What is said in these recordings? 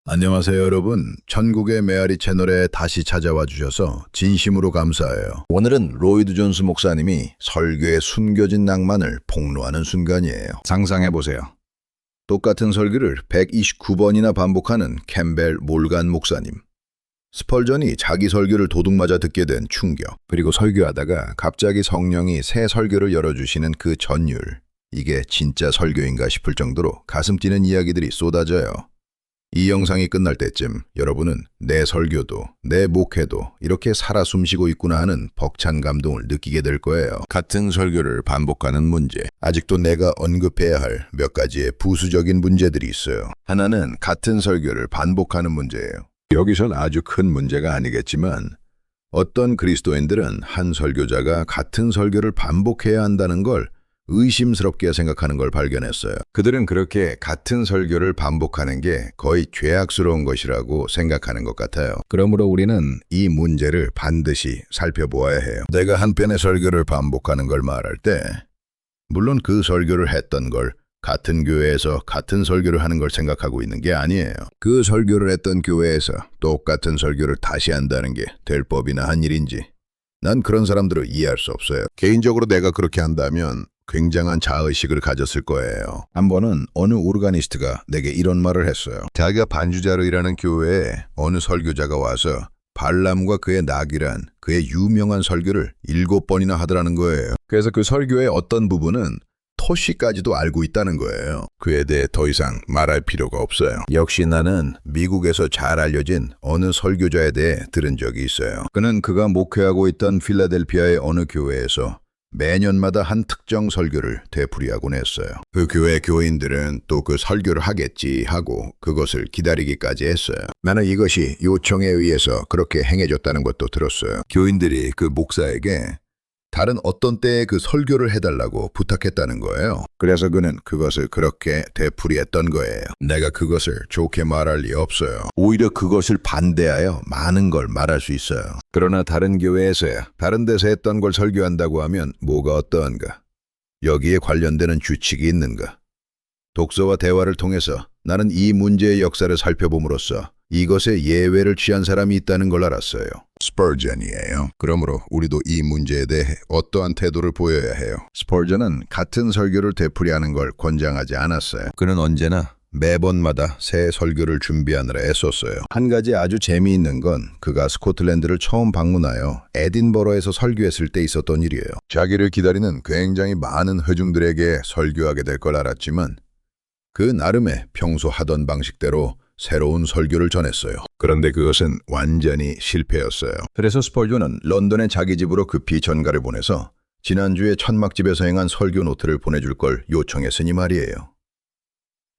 안녕하세요, 여러분. 천국의 메아리 채널에 다시 찾아와 주셔서 진심으로 감사해요. 오늘은 로이드 존스 목사님이 설교의 숨겨진 낭만을 폭로하는 순간이에요. 상상해보세요. 똑같은 설교를 129번이나 반복하는 캠벨 몰간 목사님. 스펄전이 자기 설교를 도둑맞아 듣게 된 충격. 그리고 설교하다가 갑자기 성령이 새 설교를 열어주시는 그 전율. 이게 진짜 설교인가 싶을 정도로 가슴 뛰는 이야기들이 쏟아져요. 이 영상이 끝날 때쯤 여러분은 내 설교도 내 목회도 이렇게 살아 숨쉬고 있구나 하는 벅찬 감동을 느끼게 될 거예요. 같은 설교를 반복하는 문제. 아직도 내가 언급해야 할 몇 가지의 부수적인 문제들이 있어요. 하나는 같은 설교를 반복하는 문제예요. 여기선 아주 큰 문제가 아니겠지만 어떤 그리스도인들은 한 설교자가 같은 설교를 반복해야 한다는 걸 의심스럽게 생각하는 걸 발견했어요. 그들은 그렇게 같은 설교를 반복하는 게 거의 죄악스러운 것이라고 생각하는 것 같아요. 그러므로 우리는 이 문제를 반드시 살펴보아야 해요. 내가 한 편의 설교를 반복하는 걸 말할 때 물론 그 설교를 했던 걸 같은 교회에서 같은 설교를 하는 걸 생각하고 있는 게 아니에요. 그 설교를 했던 교회에서 똑같은 설교를 다시 한다는 게 될 법이나 한 일인지 난 그런 사람들을 이해할 수 없어요. 개인적으로 내가 그렇게 한다면 굉장한 자의식을 가졌을 거예요. 한 번은 어느 오르가니스트가 내게 이런 말을 했어요. 자기가 반주자로 일하는 교회에 어느 설교자가 와서 발람과 그의 낙이란 그의 유명한 설교를 7번이나 하더라는 거예요. 그래서 그 설교의 어떤 부분은 토시까지도 알고 있다는 거예요. 그에 대해 더 이상 말할 필요가 없어요. 역시 나는 미국에서 잘 알려진 어느 설교자에 대해 들은 적이 있어요. 그는 그가 목회하고 있던 필라델피아의 어느 교회에서 매년마다 한 특정 설교를 되풀이하곤 했어요. 그 교회 교인들은 또 그 설교를 하겠지 하고 그것을 기다리기까지 했어요. 나는 이것이 요청에 의해서 그렇게 행해졌다는 것도 들었어요. 교인들이 그 목사에게 다른 어떤 때에 그 설교를 해달라고 부탁했다는 거예요. 그래서 그는 그것을 그렇게 되풀이했던 거예요. 내가 그것을 좋게 말할 리 없어요. 오히려 그것을 반대하여 많은 걸 말할 수 있어요. 그러나 다른 교회에서야 다른 데서 했던 걸 설교한다고 하면 뭐가 어떠한가? 여기에 관련되는 규칙이 있는가? 독서와 대화를 통해서 나는 이 문제의 역사를 살펴봄으로써 이것에 예외를 취한 사람이 있다는 걸 알았어요. 스펄전이에요. 그러므로 우리도 이 문제에 대해 어떠한 태도를 보여야 해요. 스펄전은 같은 설교를 되풀이하는 걸 권장하지 않았어요. 그는 언제나 매번마다 새 설교를 준비하느라 애썼어요. 한 가지 아주 재미있는 건 그가 스코틀랜드를 처음 방문하여 에딘버러에서 설교했을 때 있었던 일이에요. 자기를 기다리는 굉장히 많은 회중들에게 설교하게 될 걸 알았지만 그 나름의 평소 하던 방식대로 새로운 설교를 전했어요. 그런데 그것은 완전히 실패였어요. 그래서 스펄전은 런던의 자기 집으로 급히 전가를 보내서 지난주에 천막집에서 행한 설교 노트를 보내줄 걸 요청했으니 말이에요.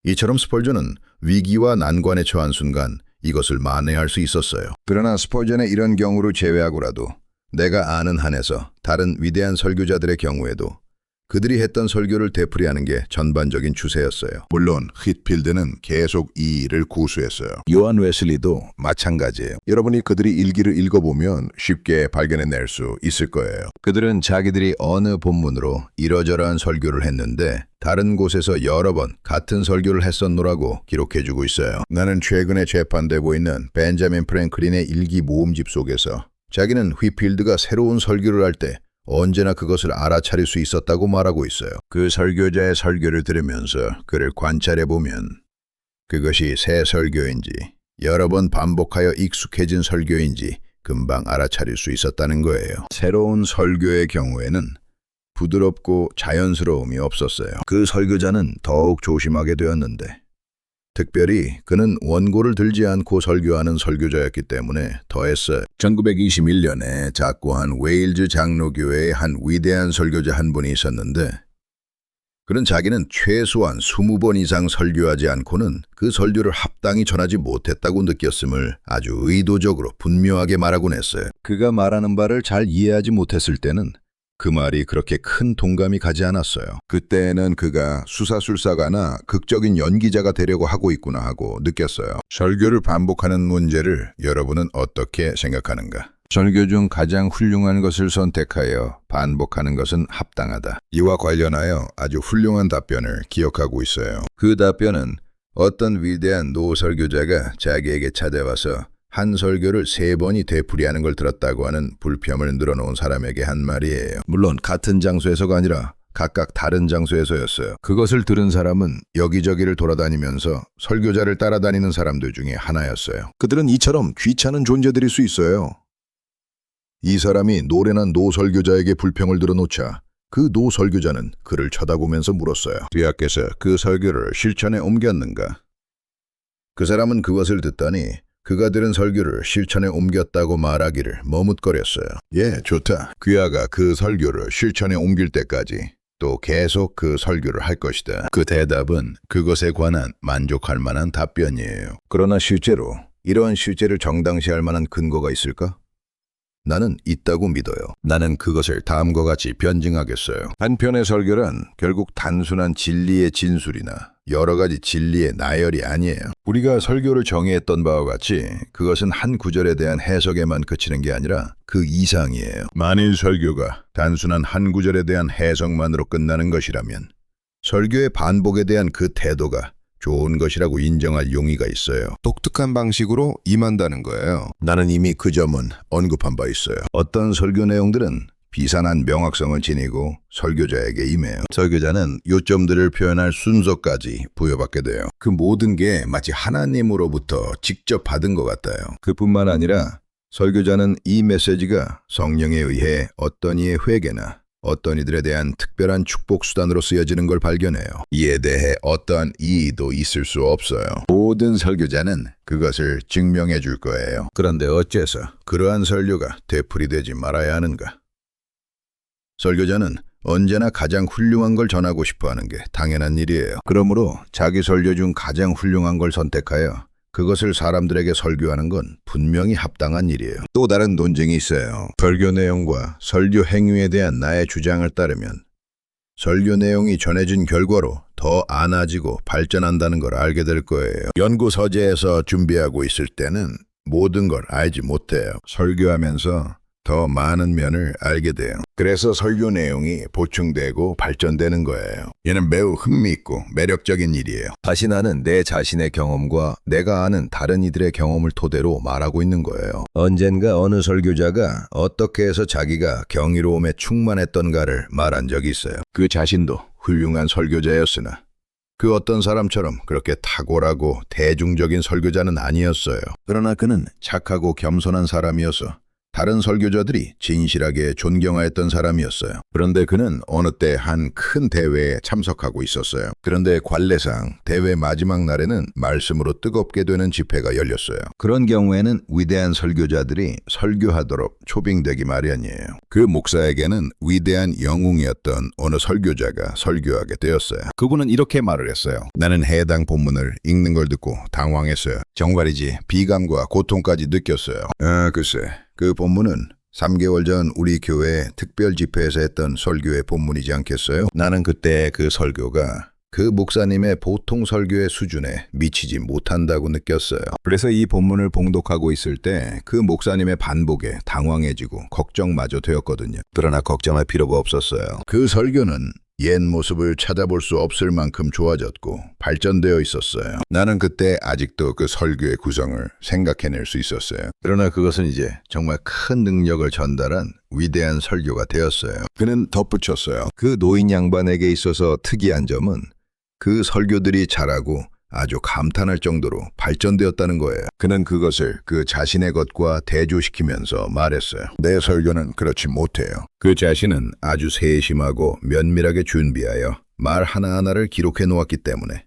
이처럼 스펄전은 위기와 난관에 처한 순간 이것을 만회할 수 있었어요. 그러나 스펄전의 이런 경우를 제외하고라도 내가 아는 한에서 다른 위대한 설교자들의 경우에도 그들이 했던 설교를 되풀이하는 게 전반적인 추세였어요. 물론 휘필드는 계속 이 일을 고수했어요. 요한 웨슬리도 마찬가지예요. 여러분이 그들이 일기를 읽어보면 쉽게 발견해낼 수 있을 거예요. 그들은 자기들이 어느 본문으로 이러저러한 설교를 했는데 다른 곳에서 여러 번 같은 설교를 했었노라고 기록해주고 있어요. 나는 최근에 재판되고 있는 벤자민 프랭클린의 일기 모음집 속에서 자기는 휘필드가 새로운 설교를 할 때 언제나 그것을 알아차릴 수 있었다고 말하고 있어요. 그 설교자의 설교를 들으면서 그를 관찰해보면 그것이 새 설교인지 여러 번 반복하여 익숙해진 설교인지 금방 알아차릴 수 있었다는 거예요. 새로운 설교의 경우에는 부드럽고 자연스러움이 없었어요. 그 설교자는 더욱 조심하게 되었는데 특별히 그는 원고를 들지 않고 설교하는 설교자였기 때문에 더했어요. 1921년에 작고한 웨일즈 장로교회의 한 위대한 설교자 한 분이 있었는데 그는 자기는 최소한 20번 이상 설교하지 않고는 그 설교를 합당히 전하지 못했다고 느꼈음을 아주 의도적으로 분명하게 말하곤 했어요. 그가 말하는 바를 잘 이해하지 못했을 때는 그 말이 그렇게 큰 동감이 가지 않았어요. 그때는 그가 수사술사가나 극적인 연기자가 되려고 하고 있구나 하고 느꼈어요. 설교를 반복하는 문제를 여러분은 어떻게 생각하는가? 설교 중 가장 훌륭한 것을 선택하여 반복하는 것은 합당하다. 이와 관련하여 아주 훌륭한 답변을 기억하고 있어요. 그 답변은 어떤 위대한 노설교자가 자기에게 찾아와서 한 설교를 3번이 되풀이하는 걸 들었다고 하는 불평을 늘어놓은 사람에게 한 말이에요. 물론 같은 장소에서가 아니라 각각 다른 장소에서였어요. 그것을 들은 사람은 여기저기를 돌아다니면서 설교자를 따라다니는 사람들 중에 하나였어요. 그들은 이처럼 귀찮은 존재들일 수 있어요. 이 사람이 노련한 노설교자에게 불평을 들어놓자 그 노설교자는 그를 쳐다보면서 물었어요. 뒤아께서 그 설교를 실천에 옮겼는가? 그 사람은 그것을 듣더니 그가 들은 설교를 실천에 옮겼다고 말하기를 머뭇거렸어요. 예, 좋다. 귀하가 그 설교를 실천에 옮길 때까지 또 계속 그 설교를 할 것이다. 그 대답은 그것에 관한 만족할 만한 답변이에요. 그러나 실제로 이러한 실제를 정당시할 만한 근거가 있을까? 나는 있다고 믿어요. 나는 그것을 다음과 같이 변증하겠어요. 한편의 설교란 결국 단순한 진리의 진술이나 여러 가지 진리의 나열이 아니에요. 우리가 설교를 정의했던 바와 같이 그것은 한 구절에 대한 해석에만 그치는 게 아니라 그 이상이에요. 만일 설교가 단순한 한 구절에 대한 해석만으로 끝나는 것이라면 설교의 반복에 대한 그 태도가 좋은 것이라고 인정할 용의가 있어요. 독특한 방식으로 임한다는 거예요. 나는 이미 그 점은 언급한 바 있어요. 어떤 설교 내용들은 비산한 명확성을 지니고 설교자에게 임해요. 설교자는 요점들을 표현할 순서까지 부여받게 돼요. 그 모든 게 마치 하나님으로부터 직접 받은 것 같아요. 그뿐만 아니라 설교자는 이 메시지가 성령에 의해 어떤 이의 회개나 어떤 이들에 대한 특별한 축복 수단으로 쓰여지는 걸 발견해요. 이에 대해 어떠한 이의도 있을 수 없어요. 모든 설교자는 그것을 증명해 줄 거예요. 그런데 어째서 그러한 설교가 되풀이되지 말아야 하는가? 설교자는 언제나 가장 훌륭한 걸 전하고 싶어 하는 게 당연한 일이에요. 그러므로 자기 설교 중 가장 훌륭한 걸 선택하여 그것을 사람들에게 설교하는 건 분명히 합당한 일이에요. 또 다른 논쟁이 있어요. 설교 내용과 설교 행위에 대한 나의 주장을 따르면 설교 내용이 전해진 결과로 더 안아지고 발전한다는 걸 알게 될 거예요. 연구 서재에서 준비하고 있을 때는 모든 걸 알지 못해요. 설교하면서 더 많은 면을 알게 돼요. 그래서 설교 내용이 보충되고 발전되는 거예요. 얘는 매우 흥미있고 매력적인 일이에요. 다시 나는 내 자신의 경험과 내가 아는 다른 이들의 경험을 토대로 말하고 있는 거예요. 언젠가 어느 설교자가 어떻게 해서 자기가 경이로움에 충만했던가를 말한 적이 있어요. 그 자신도 훌륭한 설교자였으나 그 어떤 사람처럼 그렇게 탁월하고 대중적인 설교자는 아니었어요. 그러나 그는 착하고 겸손한 사람이어서 다른 설교자들이 진실하게 존경하였던 사람이었어요. 그런데 그는 어느 때 한 큰 대회에 참석하고 있었어요. 그런데 관례상 대회 마지막 날에는 말씀으로 뜨겁게 되는 집회가 열렸어요. 그런 경우에는 위대한 설교자들이 설교하도록 초빙되기 마련이에요. 그 목사에게는 위대한 영웅이었던 어느 설교자가 설교하게 되었어요. 그분은 이렇게 말을 했어요. 나는 해당 본문을 읽는 걸 듣고 당황했어요. 정말이지 비감과 고통까지 느꼈어요. 글쎄. 그 본문은 3개월 전 우리 교회 특별 집회에서 했던 설교의 본문이지 않겠어요? 나는 그때 그 설교가 그 목사님의 보통 설교의 수준에 미치지 못한다고 느꼈어요. 그래서 이 본문을 봉독하고 있을 때 그 목사님의 반복에 당황해지고 걱정마저 되었거든요. 그러나 걱정할 필요가 없었어요. 그 설교는 옛 모습을 찾아볼 수 없을 만큼 좋아졌고 발전되어 있었어요. 나는 그때 아직도 그 설교의 구성을 생각해낼 수 있었어요. 그러나 그것은 이제 정말 큰 능력을 전달한 위대한 설교가 되었어요. 그는 덧붙였어요. 그 노인 양반에게 있어서 특이한 점은 그 설교들이 잘하고 아주 감탄할 정도로 발전되었다는 거예요. 그는 그것을 그 자신의 것과 대조시키면서 말했어요. 내 설교는 그렇지 못해요. 그 자신은 아주 세심하고 면밀하게 준비하여 말 하나하나를 기록해 놓았기 때문에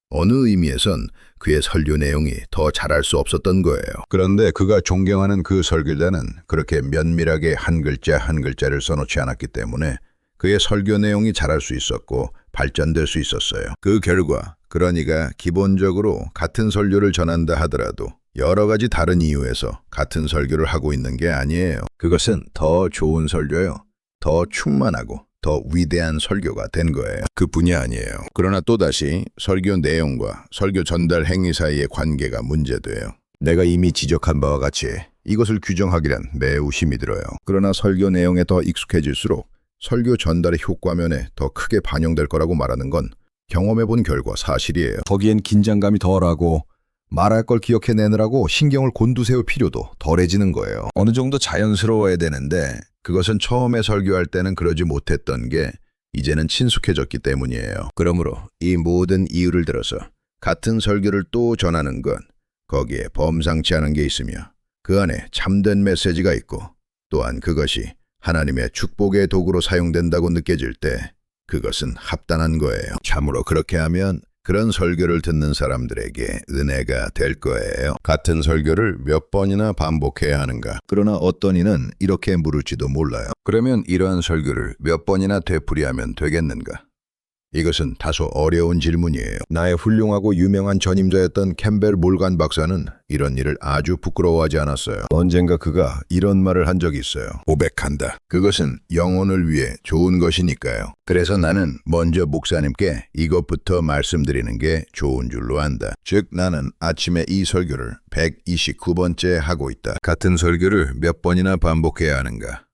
어느 의미에선 그의 설교 내용이 더 잘할 수 없었던 거예요. 그런데 그가 존경하는 그 설교자는 그렇게 면밀하게 한 글자 한 글자를 써놓지 않았기 때문에 그의 설교 내용이 잘할 수 있었고 발전될 수 있었어요. 그 결과 그러니까 기본적으로 같은 설교를 전한다 하더라도 여러 가지 다른 이유에서 같은 설교를 하고 있는 게 아니에요. 그것은 더 좋은 설교요. 더 충만하고 더 위대한 설교가 된 거예요. 그뿐이 아니에요. 그러나 또다시 설교 내용과 설교 전달 행위 사이의 관계가 문제돼요. 내가 이미 지적한 바와 같이 이것을 규정하기란 매우 힘이 들어요. 그러나 설교 내용에 더 익숙해질수록 설교 전달의 효과면에 더 크게 반영될 거라고 말하는 건 경험해본 결과 사실이에요. 거기엔 긴장감이 덜하고 말할 걸 기억해내느라고 신경을 곤두세울 필요도 덜해지는 거예요. 어느 정도 자연스러워야 되는데 그것은 처음에 설교할 때는 그러지 못했던 게 이제는 친숙해졌기 때문이에요. 그러므로 이 모든 이유를 들어서 같은 설교를 또 전하는 건 거기에 범상치 않은 게 있으며 그 안에 참된 메시지가 있고 또한 그것이 하나님의 축복의 도구로 사용된다고 느껴질 때 그것은 합당한 거예요. 참으로 그렇게 하면 그런 설교를 듣는 사람들에게 은혜가 될 거예요. 같은 설교를 몇 번이나 반복해야 하는가? 그러나 어떤 이는 이렇게 물을지도 몰라요. 그러면 이러한 설교를 몇 번이나 되풀이하면 되겠는가? 이것은 다소 어려운 질문이에요. 나의 훌륭하고 유명한 전임자였던 캠벨 몰간 박사는 이런 일을 아주 부끄러워하지 않았어요. 언젠가 그가 이런 말을 한 적이 있어요. 고백한다. 그것은 영혼을 위해 좋은 것이니까요. 그래서 나는 먼저 목사님께 이것부터 말씀드리는 게 좋은 줄로 안다. 즉 나는 아침에 이 설교를 129번째 하고 있다. 같은 설교를 몇 번이나 반복해야 하는가?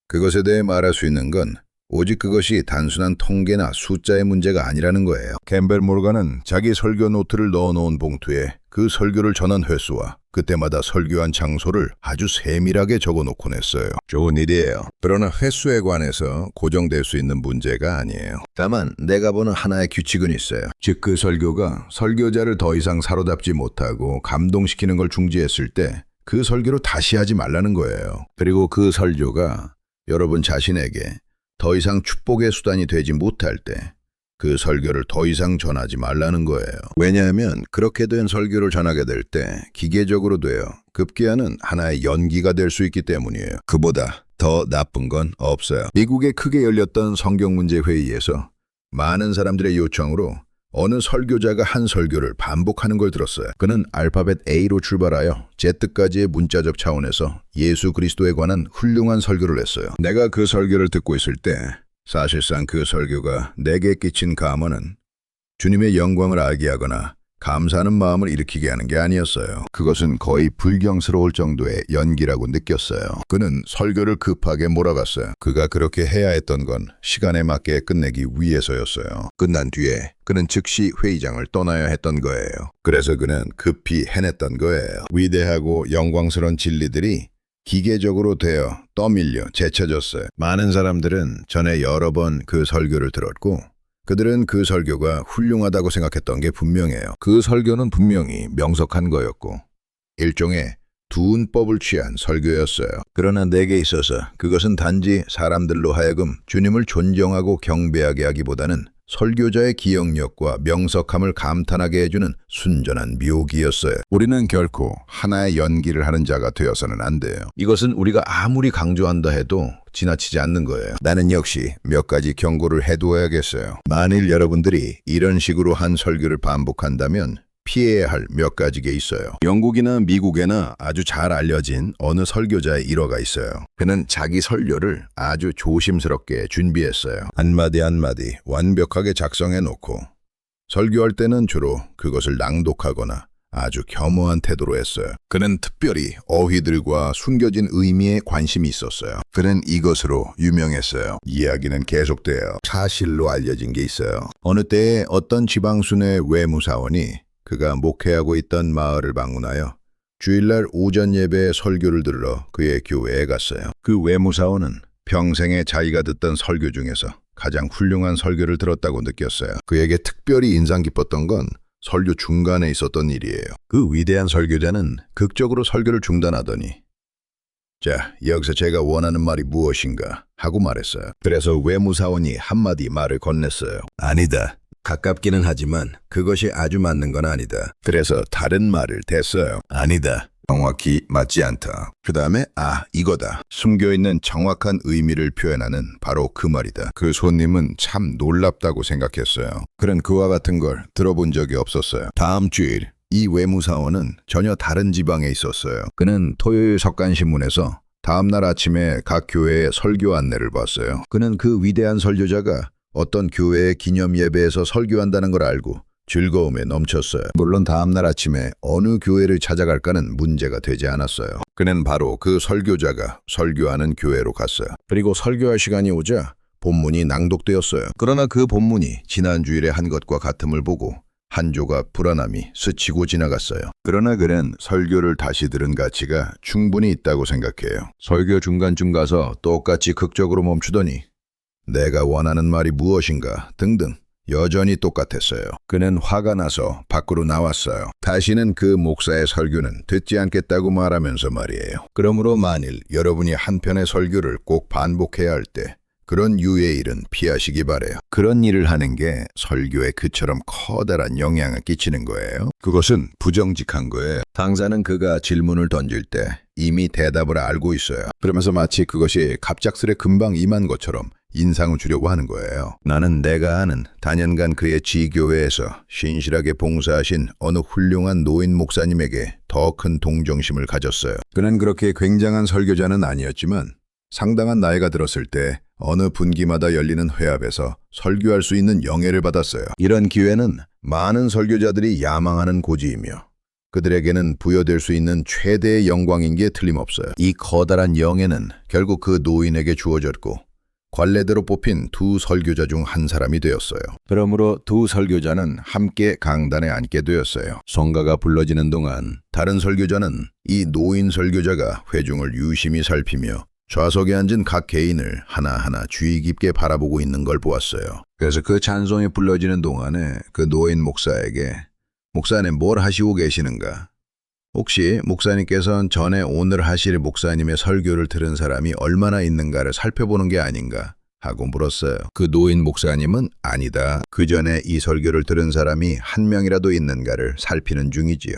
그것에 대해 말할 수 있는 건 오직 그것이 단순한 통계나 숫자의 문제가 아니라는 거예요. 캠벨 몰간은 자기 설교 노트를 넣어놓은 봉투에 그 설교를 전한 횟수와 그때마다 설교한 장소를 아주 세밀하게 적어놓곤 했어요. 좋은 일이에요. 그러나 횟수에 관해서 고정될 수 있는 문제가 아니에요. 다만 내가 보는 하나의 규칙은 있어요. 즉 그 설교가 설교자를 더 이상 사로잡지 못하고 감동시키는 걸 중지했을 때 그 설교를 다시 하지 말라는 거예요. 그리고 그 설교가 여러분 자신에게 더 이상 축복의 수단이 되지 못할 때 그 설교를 더 이상 전하지 말라는 거예요. 왜냐하면 그렇게 된 설교를 전하게 될 때 기계적으로 되어 급기야는 하나의 연기가 될 수 있기 때문이에요. 그보다 더 나쁜 건 없어요. 미국에 크게 열렸던 성경문제회의에서 많은 사람들의 요청으로 어느 설교자가 한 설교를 반복하는 걸 들었어요. 그는 알파벳 A로 출발하여 Z까지의 문자적 차원에서 예수 그리스도에 관한 훌륭한 설교를 했어요. 내가 그 설교를 듣고 있을 때 사실상 그 설교가 내게 끼친 감언은 주님의 영광을 알게 하거나 감사하는 마음을 일으키게 하는 게 아니었어요. 그것은 거의 불경스러울 정도의 연기라고 느꼈어요. 그는 설교를 급하게 몰아갔어요. 그가 그렇게 해야 했던 건 시간에 맞게 끝내기 위해서였어요. 끝난 뒤에 그는 즉시 회의장을 떠나야 했던 거예요. 그래서 그는 급히 해냈던 거예요. 위대하고 영광스러운 진리들이 기계적으로 되어 떠밀려 제쳐졌어요. 많은 사람들은 전에 여러 번 그 설교를 들었고 그들은 그 설교가 훌륭하다고 생각했던 게 분명해요. 그 설교는 분명히 명석한 거였고 일종의 두운법을 취한 설교였어요. 그러나 내게 있어서 그것은 단지 사람들로 하여금 주님을 존경하고 경배하게 하기보다는 설교자의 기억력과 명석함을 감탄하게 해주는 순전한 묘기였어요. 우리는 결코 하나의 연기를 하는 자가 되어서는 안 돼요. 이것은 우리가 아무리 강조한다 해도 지나치지 않는 거예요. 나는 역시 몇 가지 경고를 해두어야겠어요. 만일 여러분들이 이런 식으로 한 설교를 반복한다면 피해야 할 몇 가지 게 있어요. 영국이나 미국에나 아주 잘 알려진 어느 설교자의 일화가 있어요. 그는 자기 설교를 아주 조심스럽게 준비했어요. 한마디 한마디 완벽하게 작성해 놓고 설교할 때는 주로 그것을 낭독하거나 아주 겸허한 태도로 했어요. 그는 특별히 어휘들과 숨겨진 의미에 관심이 있었어요. 그는 이것으로 유명했어요. 이야기는 계속돼요. 사실로 알려진 게 있어요. 어느 때에 어떤 지방순회 외무사원이 그가 목회하고 있던 마을을 방문하여 주일날 오전 예배에 설교를 들으러 그의 교회에 갔어요. 그 외무사원은 평생에 자기가 듣던 설교 중에서 가장 훌륭한 설교를 들었다고 느꼈어요. 그에게 특별히 인상 깊었던 건 설교 중간에 있었던 일이에요. 그 위대한 설교자는 극적으로 설교를 중단하더니 자, 여기서 제가 원하는 말이 무엇인가 하고 말했어요. 그래서 외무사원이 한마디 말을 건넸어요. 아니다. 가깝기는 하지만 그것이 아주 맞는 건 아니다. 그래서 다른 말을 댔어요. 아니다. 정확히 맞지 않다. 그 다음에 이거다. 숨겨있는 정확한 의미를 표현하는 바로 그 말이다. 그 손님은 참 놀랍다고 생각했어요. 그는 그와 같은 걸 들어본 적이 없었어요. 다음 주일 이 외무사원은 전혀 다른 지방에 있었어요. 그는 토요일 석간신문에서 다음날 아침에 각 교회의 설교 안내를 봤어요. 그는 그 위대한 설교자가 어떤 교회의 기념 예배에서 설교한다는 걸 알고 즐거움에 넘쳤어요. 물론 다음날 아침에 어느 교회를 찾아갈까는 문제가 되지 않았어요. 그는 바로 그 설교자가 설교하는 교회로 갔어요. 그리고 설교할 시간이 오자 본문이 낭독되었어요. 그러나 그 본문이 지난 주일에 한 것과 같음을 보고 한 조각 불안함이 스치고 지나갔어요. 그러나 그는 설교를 다시 들은 가치가 충분히 있다고 생각해요. 설교 중간쯤 가서 똑같이 극적으로 멈추더니 내가 원하는 말이 무엇인가 등등 여전히 똑같았어요. 그는 화가 나서 밖으로 나왔어요. 다시는 그 목사의 설교는 듣지 않겠다고 말하면서 말이에요. 그러므로 만일 여러분이 한 편의 설교를 꼭 반복해야 할 때 그런 유의 일은 피하시기 바래요. 그런 일을 하는 게 설교에 그처럼 커다란 영향을 끼치는 거예요. 그것은 부정직한 거예요. 당사는 그가 질문을 던질 때 이미 대답을 알고 있어요. 그러면서 마치 그것이 갑작스레 금방 임한 것처럼 인상을 주려고 하는 거예요. 나는 내가 아는 단연간 그의 지교회에서 신실하게 봉사하신 어느 훌륭한 노인 목사님에게 더 큰 동정심을 가졌어요. 그는 그렇게 굉장한 설교자는 아니었지만 상당한 나이가 들었을 때 어느 분기마다 열리는 회합에서 설교할 수 있는 영예를 받았어요. 이런 기회는 많은 설교자들이 야망하는 고지이며 그들에게는 부여될 수 있는 최대의 영광인 게 틀림없어요. 이 커다란 영예는 결국 그 노인에게 주어졌고 관례대로 뽑힌 두 설교자 중 한 사람이 되었어요. 그러므로 두 설교자는 함께 강단에 앉게 되었어요. 성가가 불러지는 동안 다른 설교자는 이 노인 설교자가 회중을 유심히 살피며 좌석에 앉은 각 개인을 하나하나 주의 깊게 바라보고 있는 걸 보았어요. 그래서 그 찬송이 불러지는 동안에 그 노인 목사에게 목사님 뭘 하시고 계시는가? 혹시 목사님께서는 전에 오늘 하실 목사님의 설교를 들은 사람이 얼마나 있는가를 살펴보는 게 아닌가 하고 물었어요. 그 노인 목사님은 아니다. 그 전에 이 설교를 들은 사람이 한 명이라도 있는가를 살피는 중이지요.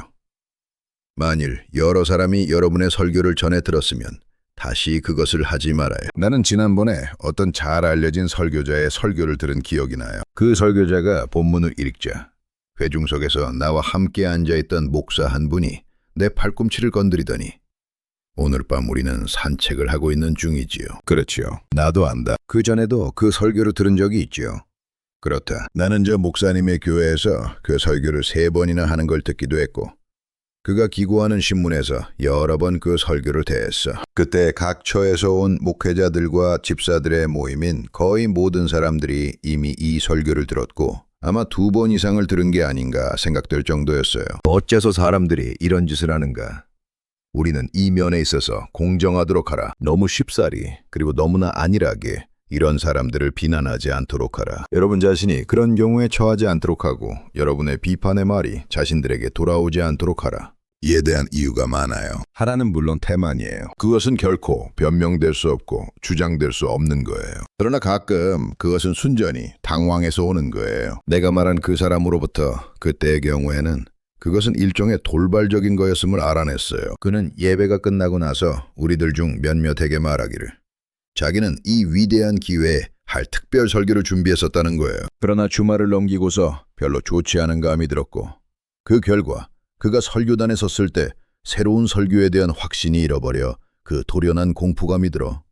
만일 여러 사람이 여러분의 설교를 전에 들었으면 다시 그것을 하지 말아요. 나는 지난번에 어떤 잘 알려진 설교자의 설교를 들은 기억이 나요. 그 설교자가 본문을 읽자 회중석에서 나와 함께 앉아있던 목사 한 분이 내 팔꿈치를 건드리더니 오늘 밤 우리는 산책을 하고 있는 중이지요. 그렇지요. 나도 안다. 그 전에도 그 설교를 들은 적이 있지요. 그렇다. 나는 저 목사님의 교회에서 그 설교를 3번이나 하는 걸 듣기도 했고 그가 기고하는 신문에서 여러 번 그 설교를 대했어. 그때 각 처에서 온 목회자들과 집사들의 모임인 거의 모든 사람들이 이미 이 설교를 들었고 아마 2번 이상을 들은 게 아닌가 생각될 정도였어요. 어째서 사람들이 이런 짓을 하는가? 우리는 이 면에 있어서 공정하도록 하라. 너무 쉽사리 그리고 너무나 안일하게 이런 사람들을 비난하지 않도록 하라. 여러분 자신이 그런 경우에 처하지 않도록 하고 여러분의 비판의 말이 자신들에게 돌아오지 않도록 하라. 이에 대한 이유가 많아요. 하나는 물론 태만이에요. 그것은 결코 변명될 수 없고 주장될 수 없는 거예요. 그러나 가끔 그것은 순전히 당황해서 오는 거예요. 내가 말한 그 사람으로부터 그때의 경우에는 그것은 일종의 돌발적인 거였음을 알아냈어요. 그는 예배가 끝나고 나서 우리들 중 몇몇에게 말하기를 자기는 이 위대한 기회에 할 특별 설교를 준비했었다는 거예요. 그러나 주말을 넘기고서 별로 좋지 않은 감이 들었고 그 결과 그가 설교단에 섰을 때 새로운 설교에 대한 확신이 잃어버려 그 돌연한 공포감이 들어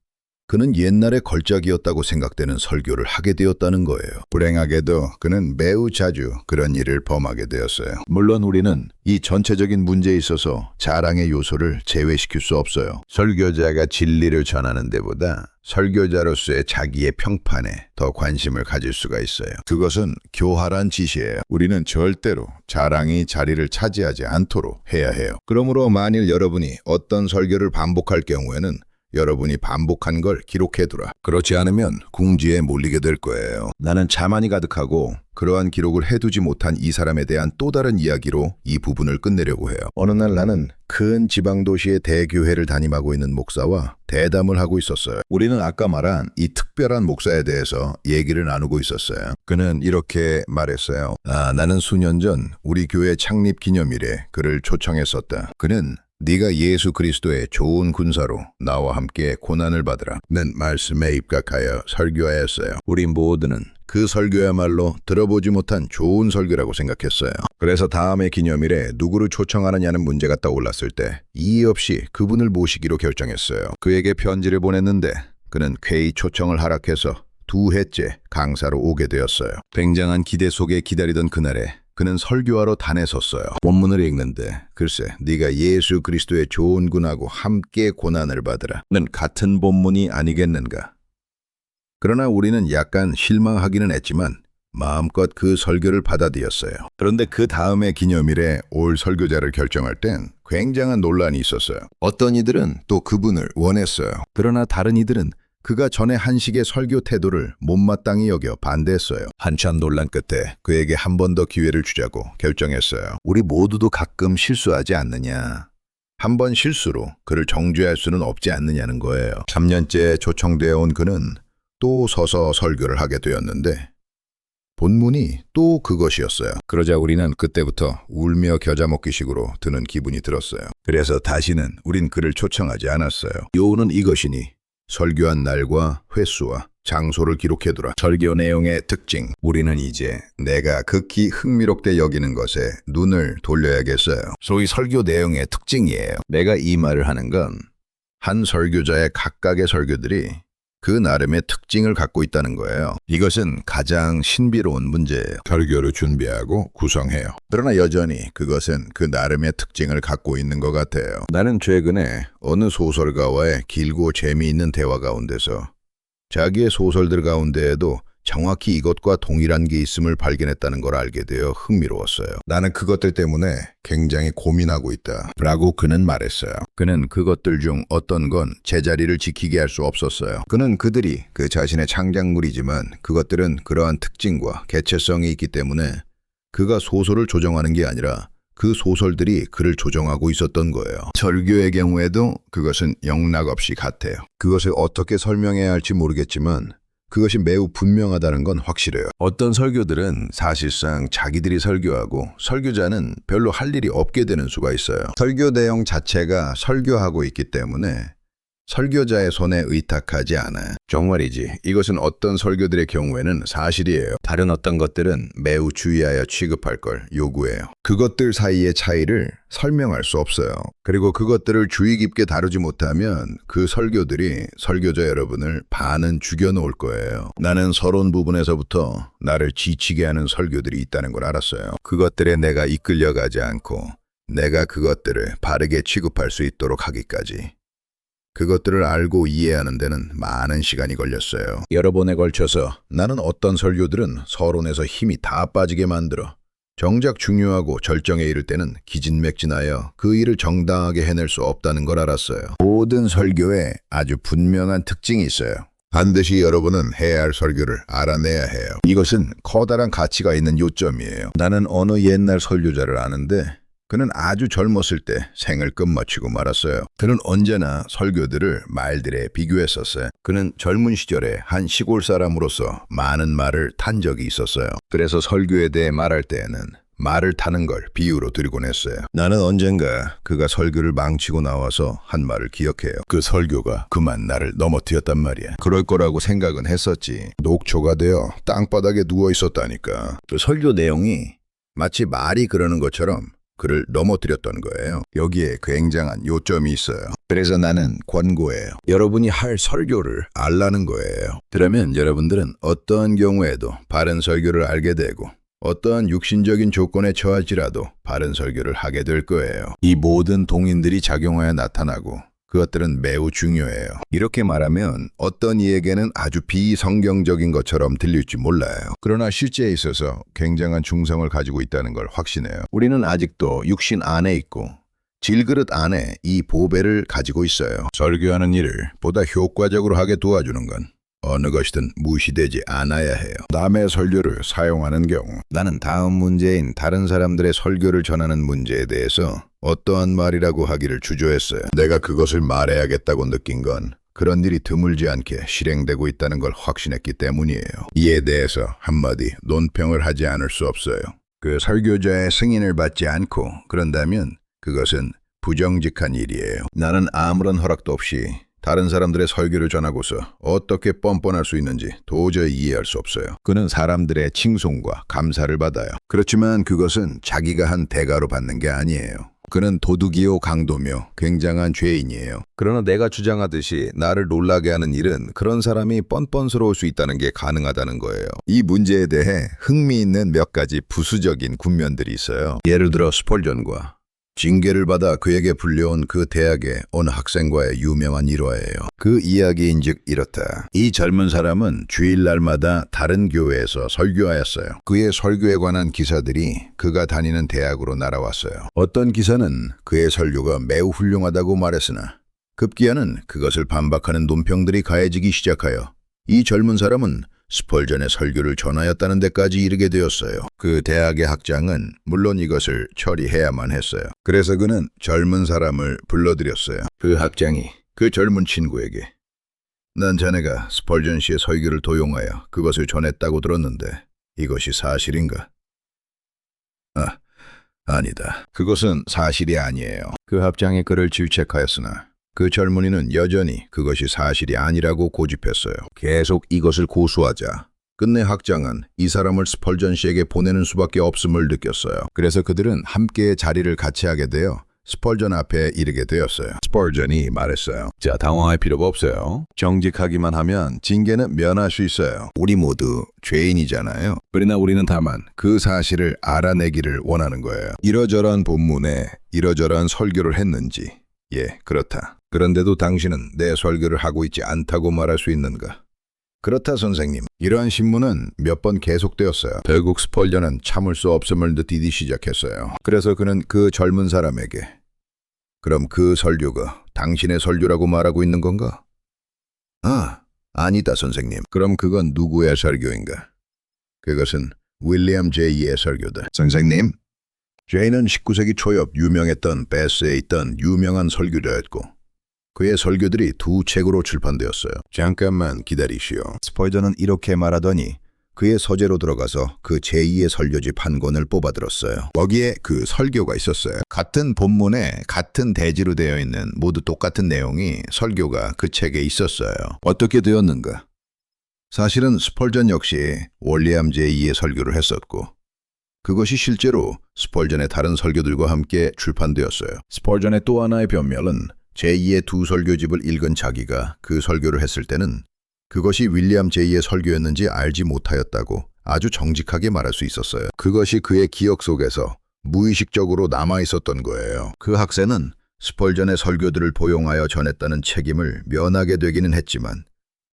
그는 옛날에 걸작이었다고 생각되는 설교를 하게 되었다는 거예요. 불행하게도 그는 매우 자주 그런 일을 범하게 되었어요. 물론 우리는 이 전체적인 문제에 있어서 자랑의 요소를 제외시킬 수 없어요. 설교자가 진리를 전하는 데보다 설교자로서의 자기의 평판에 더 관심을 가질 수가 있어요. 그것은 교활한 짓이에요. 우리는 절대로 자랑이 자리를 차지하지 않도록 해야 해요. 그러므로 만일 여러분이 어떤 설교를 반복할 경우에는 여러분이 반복한 걸 기록해두라. 그렇지 않으면 궁지에 몰리게 될 거예요. 나는 자만이 가득하고 그러한 기록을 해두지 못한 이 사람에 대한 또 다른 이야기로 이 부분을 끝내려고 해요. 어느 날 나는 큰 지방도시의 대교회를 담임하고 있는 목사와 대담을 하고 있었어요. 우리는 아까 말한 이 특별한 목사에 대해서 얘기를 나누고 있었어요. 그는 이렇게 말했어요. 나는 수년 전 우리 교회 창립 기념일에 그를 초청했었다. 그는 네가 예수 그리스도의 좋은 군사로 나와 함께 고난을 받으라 는 말씀에 입각하여 설교하였어요. 우리 모두는 그 설교야말로 들어보지 못한 좋은 설교라고 생각했어요. 그래서 다음의 기념일에 누구를 초청하느냐는 문제가 떠올랐을 때 이의 없이 그분을 모시기로 결정했어요. 그에게 편지를 보냈는데 그는 쾌히 초청을 하락해서 2회째 강사로 오게 되었어요. 굉장한 기대 속에 기다리던 그날에 그는 설교하러 단에 섰어요. 본문을 읽는데 글쎄 네가 예수 그리스도의 좋은 군하고 함께 고난을 받으라 는 같은 본문이 아니겠는가. 그러나 우리는 약간 실망하기는 했지만 마음껏 그 설교를 받아들였어요. 그런데 그 다음에 기념일에 올 설교자를 결정할 땐 굉장한 논란이 있었어요. 어떤 이들은 또 그분을 원했어요. 그러나 다른 이들은 그가 전에 한식의 설교 태도를 못마땅히 여겨 반대했어요. 한참 논란 끝에 그에게 한 번 더 기회를 주자고 결정했어요. 우리 모두도 가끔 실수하지 않느냐. 한 번 실수로 그를 정죄할 수는 없지 않느냐는 거예요. 3년째 초청되어 온 그는 또 서서 설교를 하게 되었는데 본문이 또 그것이었어요. 그러자 우리는 그때부터 울며 겨자 먹기식으로 드는 기분이 들었어요. 그래서 다시는 우린 그를 초청하지 않았어요. 요우는 이것이니 설교한 날과 횟수와 장소를 기록해두라. 설교 내용의 특징. 우리는 이제 내가 극히 흥미롭게 여기는 것에 눈을 돌려야겠어요. 소위 설교 내용의 특징이에요. 내가 이 말을 하는 건 한 설교자의 각각의 설교들이 그 나름의 특징을 갖고 있다는 거예요. 이것은 가장 신비로운 문제예요. 설교를 준비하고 구성해요. 그러나 여전히 그것은 그 나름의 특징을 갖고 있는 것 같아요. 나는 최근에 어느 소설가와의 길고 재미있는 대화 가운데서 자기의 소설들 가운데에도 정확히 이것과 동일한 게 있음을 발견했다는 걸 알게 되어 흥미로웠어요. 나는 그것들 때문에 굉장히 고민하고 있다. 라고 그는 말했어요. 그는 그것들 중 어떤 건 제자리를 지키게 할 수 없었어요. 그는 그들이 그 자신의 창작물이지만 그것들은 그러한 특징과 개체성이 있기 때문에 그가 소설을 조정하는 게 아니라 그 소설들이 그를 조정하고 있었던 거예요. 설교의 경우에도 그것은 영락없이 같아요. 그것을 어떻게 설명해야 할지 모르겠지만 그것이 매우 분명하다는 건 확실해요. 어떤 설교들은 사실상 자기들이 설교하고 설교자는 별로 할 일이 없게 되는 수가 있어요. 설교 내용 자체가 설교하고 있기 때문에 설교자의 손에 의탁하지 않아요. 정말이지 이것은 어떤 설교들의 경우에는 사실이에요. 다른 어떤 것들은 매우 주의하여 취급할 걸 요구해요. 그것들 사이의 차이를 설명할 수 없어요. 그리고 그것들을 주의 깊게 다루지 못하면 그 설교들이 설교자 여러분을 반은 죽여놓을 거예요. 나는 서론 부분에서부터 나를 지치게 하는 설교들이 있다는 걸 알았어요. 그것들에 내가 이끌려가지 않고 내가 그것들을 바르게 취급할 수 있도록 하기까지. 그것들을 알고 이해하는 데는 많은 시간이 걸렸어요. 여러 번에 걸쳐서 나는 어떤 설교들은 서론에서 힘이 다 빠지게 만들어 정작 중요하고 절정에 이를 때는 기진맥진하여 그 일을 정당하게 해낼 수 없다는 걸 알았어요. 모든 설교에 아주 분명한 특징이 있어요. 반드시 여러분은 해야 할 설교를 알아내야 해요. 이것은 커다란 가치가 있는 요점이에요. 나는 어느 옛날 설교자를 아는데 그는 아주 젊었을 때 생을 끝마치고 말았어요. 그는 언제나 설교들을 말들에 비교했었어요. 그는 젊은 시절에 한 시골 사람으로서 많은 말을 탄 적이 있었어요. 그래서 설교에 대해 말할 때에는 말을 타는 걸 비유로 들곤 했어요. 나는 언젠가 그가 설교를 망치고 나와서 한 말을 기억해요. 그 설교가 그만 나를 넘어뜨렸단 말이야. 그럴 거라고 생각은 했었지. 녹초가 되어 땅바닥에 누워 있었다니까. 그 설교 내용이 마치 말이 그러는 것처럼 그를 넘어뜨렸던 거예요. 여기에 굉장한 요점이 있어요. 그래서 나는 권고해요. 여러분이 할 설교를 알라는 거예요. 그러면 여러분들은 어떠한 경우에도 바른 설교를 알게 되고 어떠한 육신적인 조건에 처할지라도 바른 설교를 하게 될 거예요. 이 모든 동인들이 작용하여 나타나고 그것들은 매우 중요해요. 이렇게 말하면 어떤 이에게는 아주 비성경적인 것처럼 들릴지 몰라요. 그러나 실제에 있어서 굉장한 중성을 가지고 있다는 걸 확신해요. 우리는 아직도 육신 안에 있고 질그릇 안에 이 보배를 가지고 있어요. 설교하는 일을 보다 효과적으로 하게 도와주는 건 어느 것이든 무시되지 않아야 해요. 남의 설교를 사용하는 경우 나는 다음 문제인 다른 사람들의 설교를 전하는 문제에 대해서 어떠한 말이라고 하기를 주저했어요. 내가 그것을 말해야겠다고 느낀 건 그런 일이 드물지 않게 실행되고 있다는 걸 확신했기 때문이에요. 이에 대해서 한마디 논평을 하지 않을 수 없어요. 그 설교자의 승인을 받지 않고 그런다면 그것은 부정직한 일이에요. 나는 아무런 허락도 없이 다른 사람들의 설교를 전하고서 어떻게 뻔뻔할 수 있는지 도저히 이해할 수 없어요. 그는 사람들의 칭송과 감사를 받아요. 그렇지만 그것은 자기가 한 대가로 받는 게 아니에요. 그는 도둑이요 강도며 굉장한 죄인이에요. 그러나 내가 주장하듯이 나를 놀라게 하는 일은 그런 사람이 뻔뻔스러울 수 있다는 게 가능하다는 거예요. 이 문제에 대해 흥미있는 몇 가지 부수적인 군면들이 있어요. 예를 들어 스폴전과 징계를 받아 그에게 불려온 그 대학의 어느 학생과의 유명한 일화예요. 그 이야기인즉 이렇다. 이 젊은 사람은 주일날마다 다른 교회에서 설교하였어요. 그의 설교에 관한 기사들이 그가 다니는 대학으로 날아왔어요. 어떤 기사는 그의 설교가 매우 훌륭하다고 말했으나 급기야는 그것을 반박하는 논평들이 가해지기 시작하여 이 젊은 사람은 스펄전의 설교를 전하였다는 데까지 이르게 되었어요. 그 대학의 학장은 물론 이것을 처리해야만 했어요. 그래서 그는 젊은 사람을 불러들였어요. 그 학장이 그 젊은 친구에게 난 자네가 스펄전 씨의 설교를 도용하여 그것을 전했다고 들었는데 이것이 사실인가? 아니다. 그것은 사실이 아니에요. 그 학장이 그를 질책하였으나 그 젊은이는 여전히 그것이 사실이 아니라고 고집했어요. 계속 이것을 고수하자 끝내 학장은 이 사람을 스펄전 씨에게 보내는 수밖에 없음을 느꼈어요. 그래서 그들은 함께 자리를 같이 하게 되어 스펄전 앞에 이르게 되었어요. 스펄전이 말했어요. 자, 당황할 필요가 없어요. 정직하기만 하면 징계는 면할 수 있어요. 우리 모두 죄인이잖아요. 그러나 우리는 다만 그 사실을 알아내기를 원하는 거예요. 이러저러한 본문에 이러저러한 설교를 했는지 예, 그렇다. 그런데도 당신은 내 설교를 하고 있지 않다고 말할 수 있는가? 그렇다, 선생님. 이러한 신문은 몇 번 계속되었어요. 결국 스펄전은 참을 수 없음을 느끼기 시작했어요. 그래서 그는 그 젊은 사람에게 그럼 그 설교가 당신의 설교라고 말하고 있는 건가? 아니다, 선생님. 그럼 그건 누구의 설교인가? 그것은 윌리엄 제이의 설교다. 선생님, 제이는 19세기 초엽 유명했던 베스에 있던 유명한 설교자였고 그의 설교들이 두 책으로 출판되었어요. 잠깐만 기다리시오. 스펄전은 이렇게 말하더니 그의 서재로 들어가서 그 제2의 설교집 한 권을 뽑아들었어요. 거기에 그 설교가 있었어요. 같은 본문에 같은 대지로 되어 있는 모두 똑같은 내용이 설교가 그 책에 있었어요. 어떻게 되었는가? 사실은 스펄전 역시 윌리엄 제2의 설교를 했었고 그것이 실제로 스펄전의 다른 설교들과 함께 출판되었어요. 스펄전의 또 하나의 변명은 제2의 두 설교집을 읽은 자기가 그 설교를 했을 때는 그것이 윌리엄 제2의 설교였는지 알지 못하였다고 아주 정직하게 말할 수 있었어요. 그것이 그의 기억 속에서 무의식적으로 남아있었던 거예요. 그 학생은 스펄전의 설교들을 포용하여 전했다는 책임을 면하게 되기는 했지만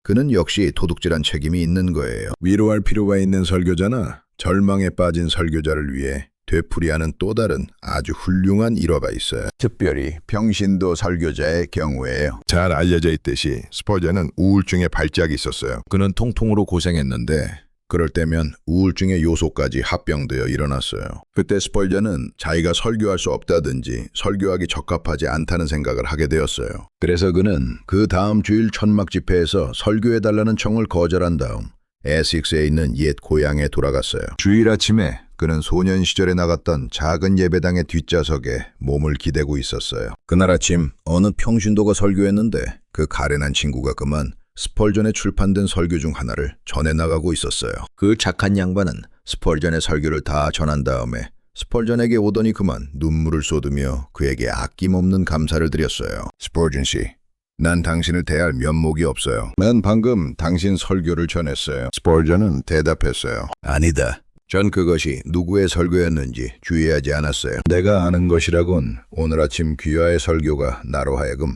그는 역시 도둑질한 책임이 있는 거예요. 위로할 필요가 있는 설교자나 절망에 빠진 설교자를 위해 되풀이하는 또 다른 아주 훌륭한 일화가 있어요. 특별히 평신도 설교자의 경우에요. 잘 알려져 있듯이 스펄전은 우울증에 발작이 있었어요. 그는 통통으로 고생했는데 그럴 때면 우울증의 요소까지 합병되어 일어났어요. 그때 스펄전은 자기가 설교할 수 없다든지 설교하기 적합하지 않다는 생각을 하게 되었어요. 그래서 그는 그 다음 주일 천막 집회에서 설교해달라는 청을 거절한 다음 에식스에 있는 옛 고향에 돌아갔어요. 주일 아침에 그는 소년 시절에 나갔던 작은 예배당의 뒷좌석에 몸을 기대고 있었어요. 그날 아침 어느 평신도가 설교했는데 그 가련한 친구가 그만 스펄전에 출판된 설교 중 하나를 전해나가고 있었어요. 그 착한 양반은 스펄전의 설교를 다 전한 다음에 스펄전에게 오더니 그만 눈물을 쏟으며 그에게 아낌없는 감사를 드렸어요. 스펄전 씨, 난 당신을 대할 면목이 없어요. 난 방금 당신 설교를 전했어요. 스펄전은 대답했어요. 아니다. 전 그것이 누구의 설교였는지 주의하지 않았어요. 내가 아는 것이라곤 오늘 아침 귀하의 설교가 나로 하여금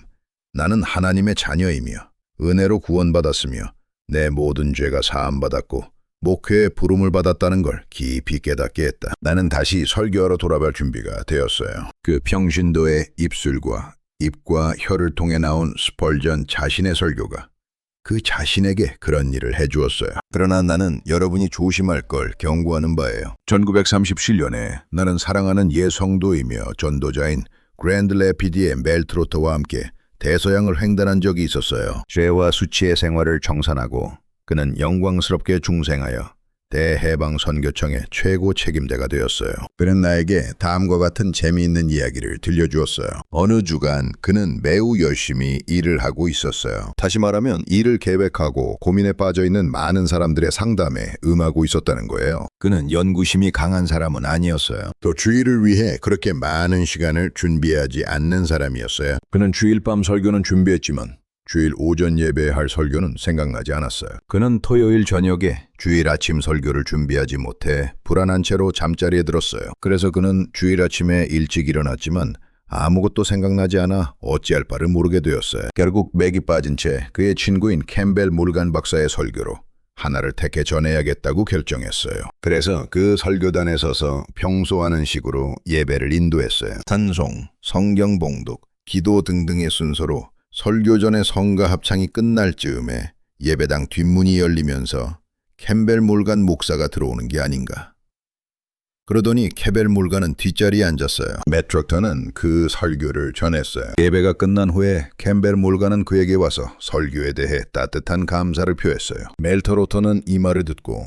나는 하나님의 자녀이며 은혜로 구원받았으며 내 모든 죄가 사함받았고 목회의 부름을 받았다는 걸 깊이 깨닫게 했다. 나는 다시 설교하러 돌아갈 준비가 되었어요. 그 평신도의 입술과 입과 혀를 통해 나온 스펄전 자신의 설교가 그 자신에게 그런 일을 해주었어요. 그러나 나는 여러분이 조심할 걸 경고하는 바예요. 1937년에 나는 사랑하는 예성도이며 전도자인 그랜드 레피디의 멜트로트와 함께 대서양을 횡단한 적이 있었어요. 죄와 수치의 생활을 청산하고 그는 영광스럽게 중생하여 대해방 선교청의 최고 책임자가 되었어요. 그는 나에게 다음과 같은 재미있는 이야기를 들려주었어요. 어느 주간 그는 매우 열심히 일을 하고 있었어요. 다시 말하면 일을 계획하고 고민에 빠져있는 많은 사람들의 상담에 응하고 있었다는 거예요. 그는 연구심이 강한 사람은 아니었어요. 또 주일을 위해 그렇게 많은 시간을 준비하지 않는 사람이었어요. 그는 주일 밤 설교는 준비했지만 주일 오전 예배에 할 설교는 생각나지 않았어요. 그는 토요일 저녁에 주일 아침 설교를 준비하지 못해 불안한 채로 잠자리에 들었어요. 그래서 그는 주일 아침에 일찍 일어났지만 아무것도 생각나지 않아 어찌할 바를 모르게 되었어요. 결국 맥이 빠진 채 그의 친구인 캠벨 몰간 박사의 설교로 하나를 택해 전해야겠다고 결정했어요. 그래서 그 설교단에 서서 평소하는 식으로 예배를 인도했어요. 찬송, 성경 봉독, 기도 등등의 순서로 설교 전에 성가 합창이 끝날 즈음에 예배당 뒷문이 열리면서 캠벨 몰간 목사가 들어오는 게 아닌가. 그러더니 캠벨 몰간은 뒷자리에 앉았어요. 맷 트럭터는 그 설교를 전했어요. 예배가 끝난 후에 캠벨 몰간은 그에게 와서 설교에 대해 따뜻한 감사를 표했어요. 멜터로터는 이 말을 듣고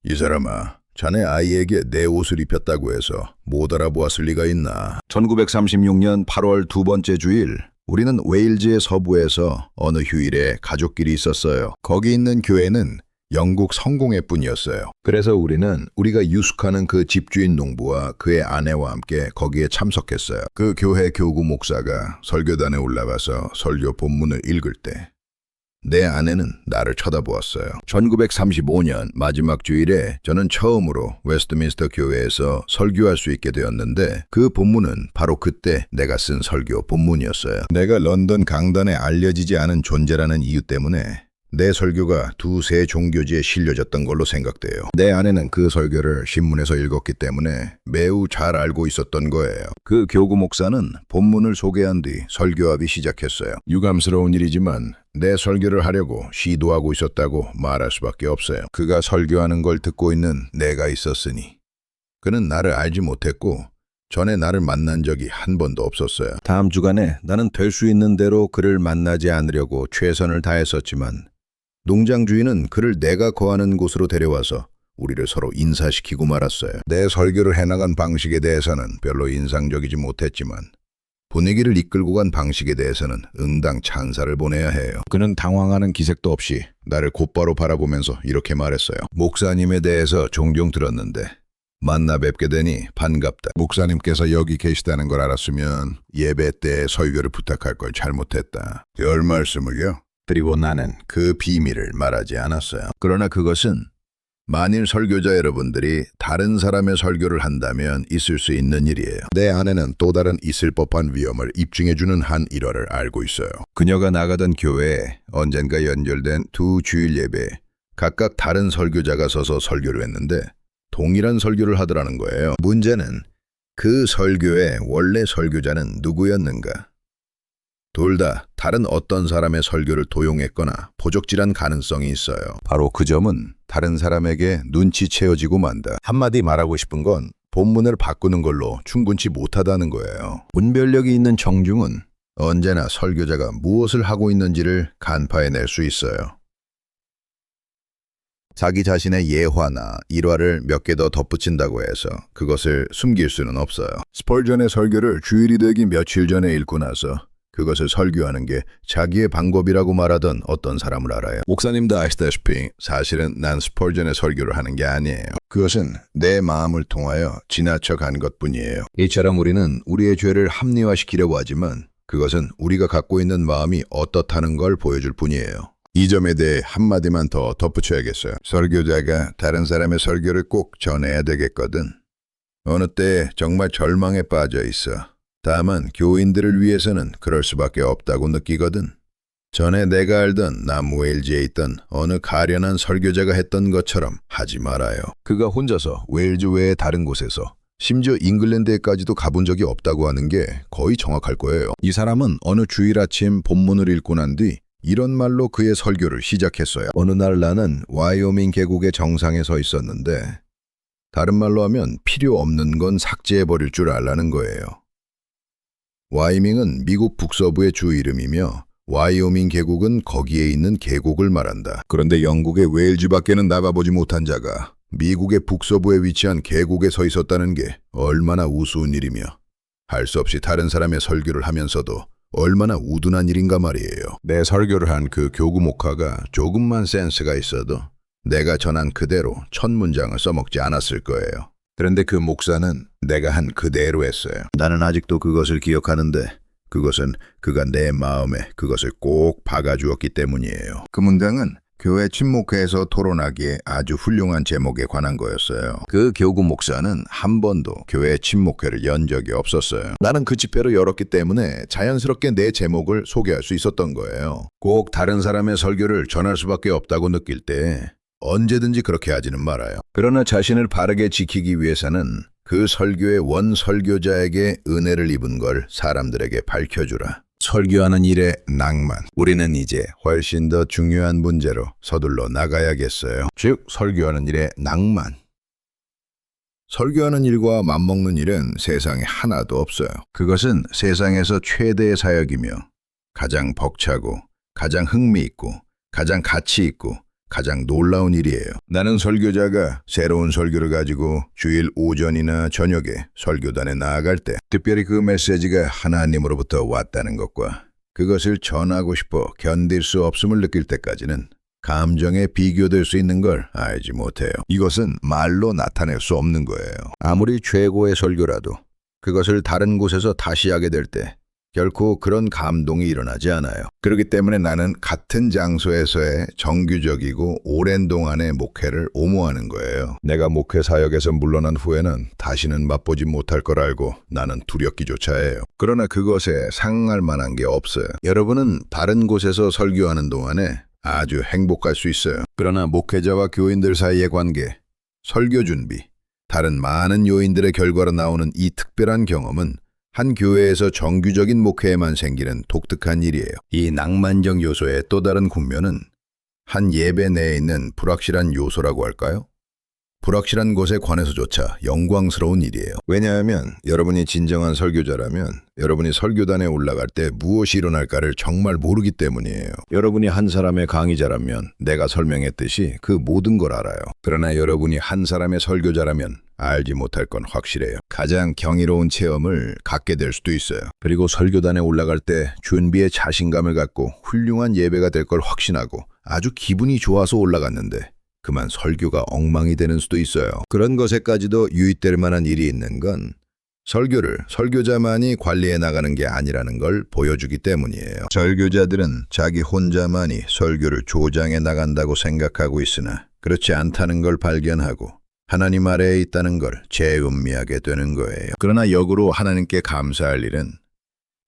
이 사람아, 자네 아이에게 내 옷을 입혔다고 해서 못 알아보았을 리가 있나. 1936년 8월 두 번째 주일 우리는 웨일즈의 서부에서 어느 휴일에 가족끼리 있었어요. 거기 있는 교회는 영국 성공회 뿐이었어요. 그래서 우리는 우리가 유숙하는 그 집주인 농부와 그의 아내와 함께 거기에 참석했어요. 그 교회 교구 목사가 설교단에 올라가서 설교 본문을 읽을 때 내 아내는 나를 쳐다보았어요. 1935년 마지막 주일에 저는 처음으로 웨스트민스터 교회에서 설교할 수 있게 되었는데 그 본문은 바로 그때 내가 쓴 설교 본문이었어요. 내가 런던 강단에 알려지지 않은 존재라는 이유 때문에 내 설교가 두세 종교지에 실려졌던 걸로 생각돼요. 내 아내는 그 설교를 신문에서 읽었기 때문에 매우 잘 알고 있었던 거예요. 그 교구 목사는 본문을 소개한 뒤 설교하기 시작했어요. 유감스러운 일이지만 내 설교를 하려고 시도하고 있었다고 말할 수밖에 없어요. 그가 설교하는 걸 듣고 있는 내가 있었으니 그는 나를 알지 못했고 전에 나를 만난 적이 한 번도 없었어요. 다음 주간에 나는 될 수 있는 대로 그를 만나지 않으려고 최선을 다했었지만 농장 주인은 그를 내가 거하는 곳으로 데려와서 우리를 서로 인사시키고 말았어요. 내 설교를 해나간 방식에 대해서는 별로 인상적이지 못했지만 분위기를 이끌고 간 방식에 대해서는 응당 찬사를 보내야 해요. 그는 당황하는 기색도 없이 나를 곧바로 바라보면서 이렇게 말했어요. 목사님에 대해서 종종 들었는데 만나 뵙게 되니 반갑다. 목사님께서 여기 계시다는 걸 알았으면 예배 때 설교를 부탁할 걸 잘못했다. 별 말씀을요? 그리고 나는 그 비밀을 말하지 않았어요. 그러나 그것은 만일 설교자 여러분들이 다른 사람의 설교를 한다면 있을 수 있는 일이에요. 내 아내는 또 다른 있을 법한 위험을 입증해주는 한 일화를 알고 있어요. 그녀가 나가던 교회에 언젠가 연결된 두 주일 예배에 각각 다른 설교자가 서서 설교를 했는데 동일한 설교를 하더라는 거예요. 문제는 그 설교의 원래 설교자는 누구였는가? 둘 다 다른 어떤 사람의 설교를 도용했거나 포적질한 가능성이 있어요. 바로 그 점은 다른 사람에게 눈치채어지고 만다. 한마디 말하고 싶은 건 본문을 바꾸는 걸로 충분치 못하다는 거예요. 분별력이 있는 청중은 언제나 설교자가 무엇을 하고 있는지를 간파해낼 수 있어요. 자기 자신의 예화나 일화를 몇 개 더 덧붙인다고 해서 그것을 숨길 수는 없어요. 스펄전의 설교를 주일이 되기 며칠 전에 읽고 나서 그것을 설교하는 게 자기의 방법이라고 말하던 어떤 사람을 알아요. 목사님도 아시다시피 사실은 난 스펄전의 설교를 하는 게 아니에요. 그것은 내 마음을 통하여 지나쳐 간 것뿐이에요. 이처럼 우리는 우리의 죄를 합리화시키려고 하지만 그것은 우리가 갖고 있는 마음이 어떻다는 걸 보여줄 뿐이에요. 이 점에 대해 한마디만 더 덧붙여야겠어요. 설교자가 다른 사람의 설교를 꼭 전해야 되겠거든. 어느 때 정말 절망에 빠져 있어. 다만 교인들을 위해서는 그럴 수밖에 없다고 느끼거든. 전에 내가 알던 남웨일즈에 있던 어느 가련한 설교자가 했던 것처럼 하지 말아요. 그가 혼자서 웨일즈 외의 다른 곳에서 심지어 잉글랜드에까지도 가본 적이 없다고 하는 게 거의 정확할 거예요. 이 사람은 어느 주일 아침 본문을 읽고 난 뒤 이런 말로 그의 설교를 시작했어요. 어느 날 나는 와이오밍 계곡의 정상에 서 있었는데 다른 말로 하면 필요 없는 건 삭제해버릴 줄 알라는 거예요. 와이밍은 미국 북서부의 주 이름이며 와이오밍 계곡은 거기에 있는 계곡을 말한다. 그런데 영국의 웨일즈 밖에는 나가보지 못한 자가 미국의 북서부에 위치한 계곡에 서 있었다는 게 얼마나 우스운 일이며 할 수 없이 다른 사람의 설교를 하면서도 얼마나 우둔한 일인가 말이에요. 내 설교를 한 그 교구 목화가 조금만 센스가 있어도 내가 전한 그대로 첫 문장을 써먹지 않았을 거예요. 그런데 그 목사는 내가 한 그대로 했어요. 나는 아직도 그것을 기억하는데 그것은 그가 내 마음에 그것을 꼭 박아주었기 때문이에요. 그 문장은 교회 친목회에서 토론하기에 아주 훌륭한 제목에 관한 거였어요. 그 교구 목사는 한 번도 교회 친목회를 연 적이 없었어요. 나는 그 집회를 열었기 때문에 자연스럽게 내 제목을 소개할 수 있었던 거예요. 꼭 다른 사람의 설교를 전할 수밖에 없다고 느낄 때 언제든지 그렇게 하지는 말아요. 그러나 자신을 바르게 지키기 위해서는 그 설교의 원 설교자에게 은혜를 입은 걸 사람들에게 밝혀주라. 설교하는 일의 낭만. 우리는 이제 훨씬 더 중요한 문제로 서둘러 나가야겠어요. 즉, 설교하는 일의 낭만. 설교하는 일과 맞먹는 일은 세상에 하나도 없어요. 그것은 세상에서 최대의 사역이며 가장 벅차고 가장 흥미있고 가장 가치 있고 가장 놀라운 일이에요. 나는 설교자가 새로운 설교를 가지고 주일 오전이나 저녁에 설교단에 나아갈 때 특별히 그 메시지가 하나님으로부터 왔다는 것과 그것을 전하고 싶어 견딜 수 없음을 느낄 때까지는 감정에 비교될 수 있는 걸 알지 못해요. 이것은 말로 나타낼 수 없는 거예요. 아무리 최고의 설교라도 그것을 다른 곳에서 다시 하게 될 때 결코 그런 감동이 일어나지 않아요. 그렇기 때문에 나는 같은 장소에서의 정규적이고 오랜 동안의 목회를 옹호하는 거예요. 내가 목회 사역에서 물러난 후에는 다시는 맛보지 못할 걸 알고 나는 두렵기조차 해요. 그러나 그것에 상응할 만한 게 없어요. 여러분은 다른 곳에서 설교하는 동안에 아주 행복할 수 있어요. 그러나 목회자와 교인들 사이의 관계, 설교 준비, 다른 많은 요인들의 결과로 나오는 이 특별한 경험은 한 교회에서 정규적인 목회에만 생기는 독특한 일이에요. 이 낭만적 요소의 또 다른 국면은 한 예배 내에 있는 불확실한 요소라고 할까요? 불확실한 것에 관해서조차 영광스러운 일이에요. 왜냐하면 여러분이 진정한 설교자라면 여러분이 설교단에 올라갈 때 무엇이 일어날까를 정말 모르기 때문이에요. 여러분이 한 사람의 강의자라면 내가 설명했듯이 그 모든 걸 알아요. 그러나 여러분이 한 사람의 설교자라면 알지 못할 건 확실해요. 가장 경이로운 체험을 갖게 될 수도 있어요. 그리고 설교단에 올라갈 때 준비에 자신감을 갖고 훌륭한 예배가 될 걸 확신하고 아주 기분이 좋아서 올라갔는데 그만 설교가 엉망이 되는 수도 있어요. 그런 것에까지도 유의될 만한 일이 있는 건 설교를 설교자만이 관리해 나가는 게 아니라는 걸 보여주기 때문이에요. 설교자들은 자기 혼자만이 설교를 조장해 나간다고 생각하고 있으나 그렇지 않다는 걸 발견하고 하나님 아래에 있다는 걸 재음미하게 되는 거예요. 그러나 역으로 하나님께 감사할 일은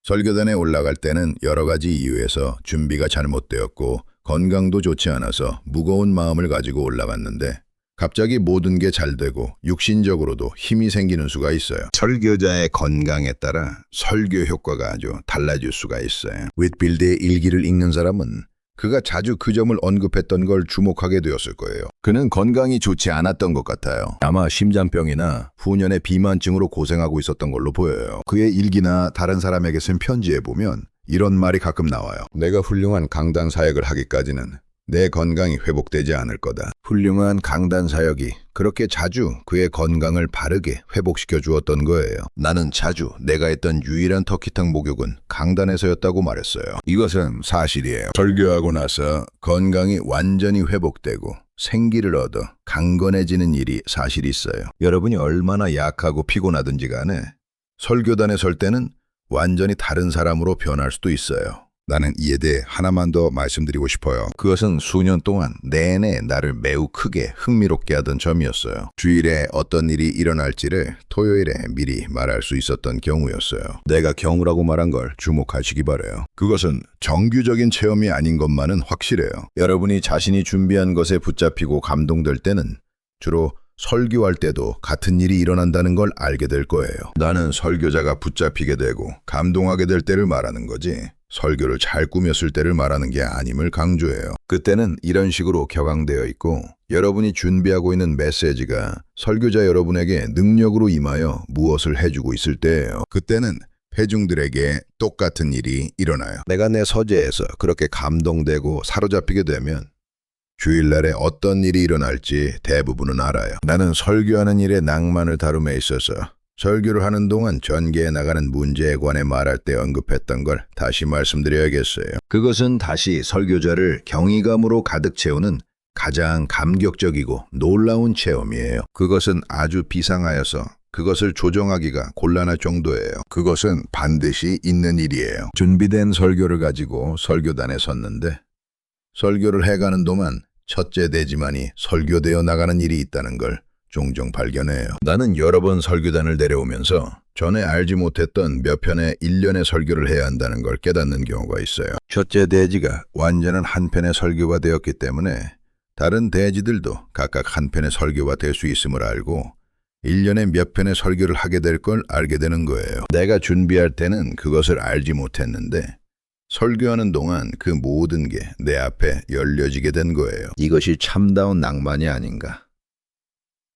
설교단에 올라갈 때는 여러 가지 이유에서 준비가 잘못되었고 건강도 좋지 않아서 무거운 마음을 가지고 올라갔는데 갑자기 모든 게 잘 되고 육신적으로도 힘이 생기는 수가 있어요. 설교자의 건강에 따라 설교 효과가 아주 달라질 수가 있어요. 윗빌드의 일기를 읽는 사람은 그가 자주 그 점을 언급했던 걸 주목하게 되었을 거예요. 그는 건강이 좋지 않았던 것 같아요. 아마 심장병이나 후년의 비만증으로 고생하고 있었던 걸로 보여요. 그의 일기나 다른 사람에게 쓴 편지에 보면 이런 말이 가끔 나와요. 내가 훌륭한 강단 사역을 하기까지는 내 건강이 회복되지 않을 거다. 훌륭한 강단 사역이 그렇게 자주 그의 건강을 바르게 회복시켜 주었던 거예요. 나는 자주 내가 했던 유일한 터키탕 목욕은 강단에서였다고 말했어요. 이것은 사실이에요. 설교하고 나서 건강이 완전히 회복되고 생기를 얻어 강건해지는 일이 사실 있어요. 여러분이 얼마나 약하고 피곤하든지 간에 설교단에 설 때는 완전히 다른 사람으로 변할 수도 있어요. 나는 이에 대해 하나만 더 말씀드리고 싶어요. 그것은 수년 동안 내내 나를 매우 크게 흥미롭게 하던 점이었어요. 주일에 어떤 일이 일어날지를 토요일에 미리 말할 수 있었던 경우였어요. 내가 경우라고 말한 걸 주목하시기 바라요. 그것은 정규적인 체험이 아닌 것만은 확실해요. 여러분이 자신이 준비한 것에 붙잡히고 감동될 때는 주로 설교할 때도 같은 일이 일어난다는 걸 알게 될 거예요. 나는 설교자가 붙잡히게 되고 감동하게 될 때를 말하는 거지 설교를 잘 꾸몄을 때를 말하는 게 아님을 강조해요. 그때는 이런 식으로 격앙되어 있고 여러분이 준비하고 있는 메시지가 설교자 여러분에게 능력으로 임하여 무엇을 해주고 있을 때예요. 그때는 회중들에게 똑같은 일이 일어나요. 내가 내 서재에서 그렇게 감동되고 사로잡히게 되면 주일날에 어떤 일이 일어날지 대부분은 알아요. 나는 설교하는 일의 낭만을 다룸에 있어서 설교를 하는 동안 전개해 나가는 문제에 관해 말할 때 언급했던 걸 다시 말씀드려야겠어요. 그것은 다시 설교자를 경이감으로 가득 채우는 가장 감격적이고 놀라운 체험이에요. 그것은 아주 비상하여서 그것을 조정하기가 곤란할 정도예요. 그것은 반드시 있는 일이에요. 준비된 설교를 가지고 설교단에 섰는데 설교를 해가는 동안 첫째 대지만이 설교되어 나가는 일이 있다는 걸 종종 발견해요. 나는 여러 번 설교단을 내려오면서 전에 알지 못했던 몇 편의 일련의 설교를 해야 한다는 걸 깨닫는 경우가 있어요. 첫째 대지가 완전한 한 편의 설교가 되었기 때문에 다른 대지들도 각각 한 편의 설교가 될 수 있음을 알고 1년에 몇 편의 설교를 하게 될 걸 알게 되는 거예요. 내가 준비할 때는 그것을 알지 못했는데 설교하는 동안 그 모든 게 내 앞에 열려지게 된 거예요. 이것이 참다운 낭만이 아닌가.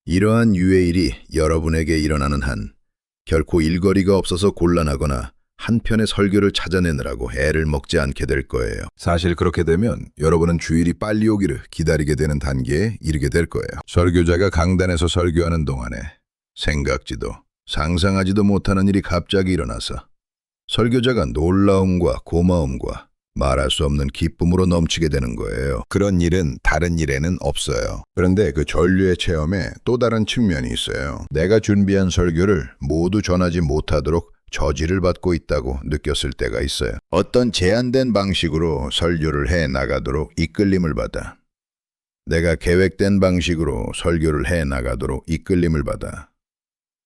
이러한 유의 일이 여러분에게 일어나는 한 결코 일거리가 없어서 곤란하거나 한 편의 설교를 찾아내느라고 애를 먹지 않게 될 거예요. 사실 그렇게 되면 여러분은 주일이 빨리 오기를 기다리게 되는 단계에 이르게 될 거예요. 설교자가 강단에서 설교하는 동안에 생각지도 상상하지도 못하는 일이 갑자기 일어나서 설교자가 놀라움과 고마움과 말할 수 없는 기쁨으로 넘치게 되는 거예요. 그런 일은 다른 일에는 없어요. 그런데 그 전류의 체험에 또 다른 측면이 있어요. 내가 준비한 설교를 모두 전하지 못하도록 저지를 받고 있다고 느꼈을 때가 있어요. 어떤 제한된 방식으로 설교를 해 나가도록 이끌림을 받아 내가 계획된 방식으로 설교를 해 나가도록 이끌림을 받아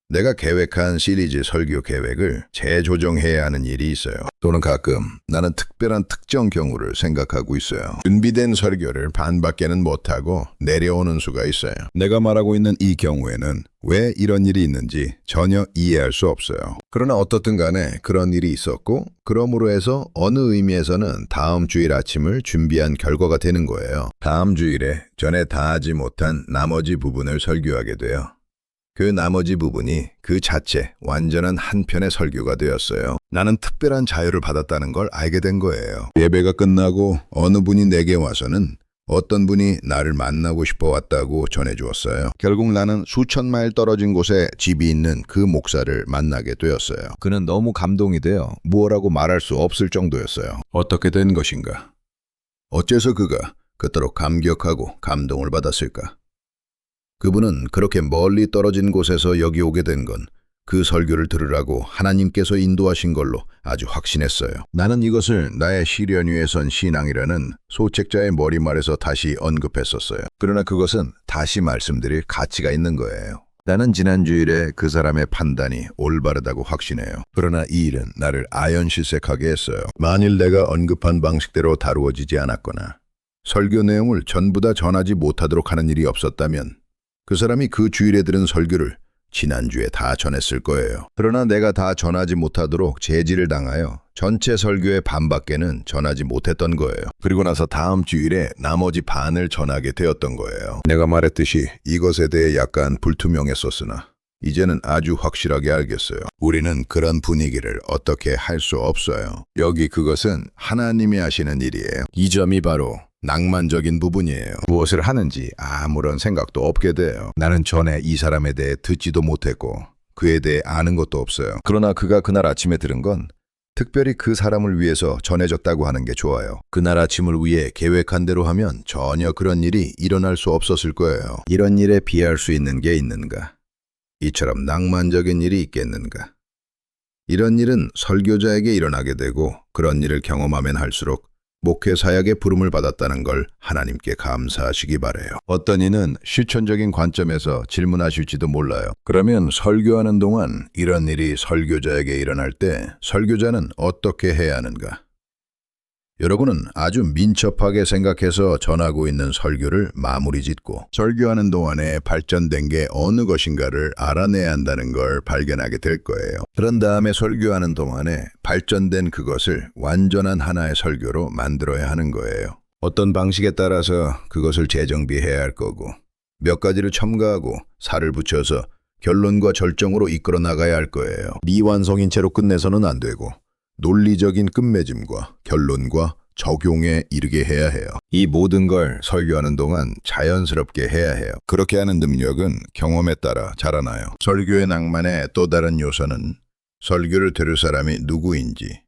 내가 계획한 시리즈 설교 계획을 재조정해야 하는 일이 있어요. 또는 가끔 나는 특별한 특정 경우를 생각하고 있어요. 준비된 설교를 반밖에는 못하고 내려오는 수가 있어요. 내가 말하고 있는 이 경우에는 왜 이런 일이 있는지 전혀 이해할 수 없어요. 그러나 어떻든 간에 그런 일이 있었고 그러므로 해서 어느 의미에서는 다음 주일 아침을 준비한 결과가 되는 거예요. 다음 주일에 전에 다 하지 못한 나머지 부분을 설교하게 돼요. 그 나머지 부분이 그 자체 완전한 한 편의 설교가 되었어요. 나는 특별한 자유를 받았다는 걸 알게 된 거예요. 예배가 끝나고 어느 분이 내게 와서는 어떤 분이 나를 만나고 싶어 왔다고 전해주었어요. 결국 나는 수천 마일 떨어진 곳에 집이 있는 그 목사를 만나게 되었어요. 그는 너무 감동이 되어 무엇라고 말할 수 없을 정도였어요. 어떻게 된 것인가? 어째서 그가 그토록 감격하고 감동을 받았을까? 그분은 그렇게 멀리 떨어진 곳에서 여기 오게 된 건 그 설교를 들으라고 하나님께서 인도하신 걸로 아주 확신했어요. 나는 이것을 나의 시련 위에 선 신앙이라는 소책자의 머리말에서 다시 언급했었어요. 그러나 그것은 다시 말씀드릴 가치가 있는 거예요. 나는 지난 주일에 그 사람의 판단이 올바르다고 확신해요. 그러나 이 일은 나를 아연실색하게 했어요. 만일 내가 언급한 방식대로 다루어지지 않았거나 설교 내용을 전부 다 전하지 못하도록 하는 일이 없었다면 그 사람이 그 주일에 들은 설교를 지난주에 다 전했을 거예요. 그러나 내가 다 전하지 못하도록 제지를 당하여 전체 설교의 반밖에는 전하지 못했던 거예요. 그리고 나서 다음 주일에 나머지 반을 전하게 되었던 거예요. 내가 말했듯이 이것에 대해 약간 불투명했었으나 이제는 아주 확실하게 알겠어요. 우리는 그런 분위기를 어떻게 할 수 없어요. 여기 그것은 하나님이 하시는 일이에요. 이 점이 바로 낭만적인 부분이에요. 무엇을 하는지 아무런 생각도 없게 돼요. 나는 전에 이 사람에 대해 듣지도 못했고 그에 대해 아는 것도 없어요. 그러나 그가 그날 아침에 들은 건 특별히 그 사람을 위해서 전해졌다고 하는 게 좋아요. 그날 아침을 위해 계획한 대로 하면 전혀 그런 일이 일어날 수 없었을 거예요. 이런 일에 비할 수 있는 게 있는가? 이처럼 낭만적인 일이 있겠는가? 이런 일은 설교자에게 일어나게 되고 그런 일을 경험하면 할수록 목회 사역의 부름을 받았다는 걸 하나님께 감사하시기 바라요. 어떤 이는 실천적인 관점에서 질문하실지도 몰라요. 그러면 설교하는 동안 이런 일이 설교자에게 일어날 때 설교자는 어떻게 해야 하는가? 여러분은 아주 민첩하게 생각해서 전하고 있는 설교를 마무리 짓고 설교하는 동안에 발전된 게 어느 것인가를 알아내야 한다는 걸 발견하게 될 거예요. 그런 다음에 설교하는 동안에 발전된 그것을 완전한 하나의 설교로 만들어야 하는 거예요. 어떤 방식에 따라서 그것을 재정비해야 할 거고 몇 가지를 첨가하고 살을 붙여서 결론과 절정으로 이끌어 나가야 할 거예요. 미완성인 채로 끝내서는 안 되고 논리적인 끝맺음과 결론과 적용에 이르게 해야 해요. 이 모든 걸 설교하는 동안 자연스럽게 해야 해요. 그렇게 하는 능력은 경험에 따라 자라나요. 설교의 낭만의 또 다른 요소는 설교를 들을 사람이 누구인지,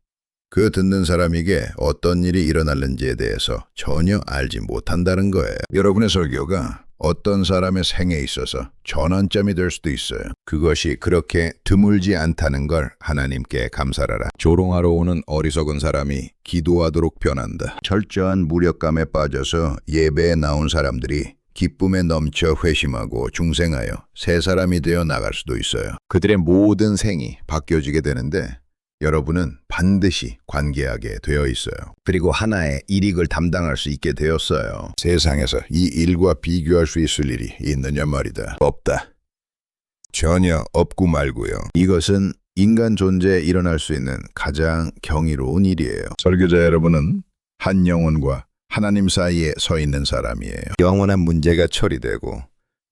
그 듣는 사람에게 어떤 일이 일어날는지에 대해서 전혀 알지 못한다는 거예요. 여러분의 설교가 어떤 사람의 생에 있어서 전환점이 될 수도 있어요. 그것이 그렇게 드물지 않다는 걸 하나님께 감사하라. 조롱하러 오는 어리석은 사람이 기도하도록 변한다. 철저한 무력감에 빠져서 예배에 나온 사람들이 기쁨에 넘쳐 회심하고 중생하여 새 사람이 되어 나갈 수도 있어요. 그들의 모든 생이 바뀌어지게 되는데 여러분은 반드시 관계하게 되어 있어요. 그리고 하나의 일익을 담당할 수 있게 되었어요. 세상에서 이 일과 비교할 수 있을 일이 있느냐 말이다. 없다. 전혀 없고 말고요. 이것은 인간 존재에 일어날 수 있는 가장 경이로운 일이에요. 설교자 여러분은 한 영혼과 하나님 사이에 서 있는 사람이에요. 영원한 문제가 처리되고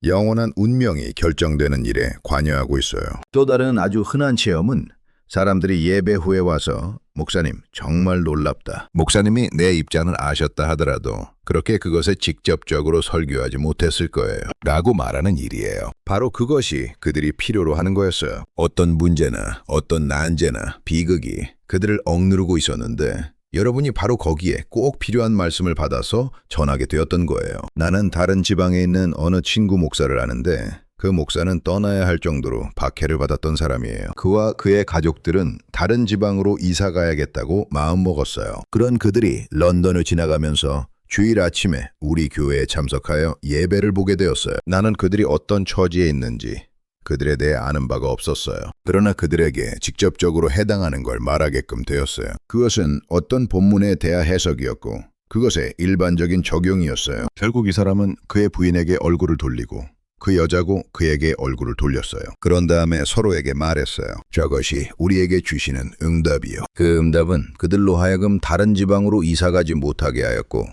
영원한 운명이 결정되는 일에 관여하고 있어요. 또 다른 아주 흔한 체험은 사람들이 예배 후에 와서 목사님 정말 놀랍다. 목사님이 내 입장을 아셨다 하더라도 그렇게 그것에 직접적으로 설교하지 못했을 거예요. 라고 말하는 일이에요. 바로 그것이 그들이 필요로 하는 거였어요. 어떤 문제나 어떤 난제나 비극이 그들을 억누르고 있었는데 여러분이 바로 거기에 꼭 필요한 말씀을 받아서 전하게 되었던 거예요. 나는 다른 지방에 있는 어느 친구 목사를 아는데 그 목사는 떠나야 할 정도로 박해를 받았던 사람이에요. 그와 그의 가족들은 다른 지방으로 이사 가야겠다고 마음먹었어요. 그런 그들이 런던을 지나가면서 주일 아침에 우리 교회에 참석하여 예배를 보게 되었어요. 나는 그들이 어떤 처지에 있는지 그들에 대해 아는 바가 없었어요. 그러나 그들에게 직접적으로 해당하는 걸 말하게끔 되었어요. 그것은 어떤 본문에 대한 해석이었고 그것의 일반적인 적용이었어요. 결국 이 사람은 그의 부인에게 얼굴을 돌리고 그 여자고 그에게 얼굴을 돌렸어요. 그런 다음에 서로에게 말했어요. 저것이 우리에게 주시는 응답이요. 그 응답은 그들로 하여금 다른 지방으로 이사가지 못하게 하였고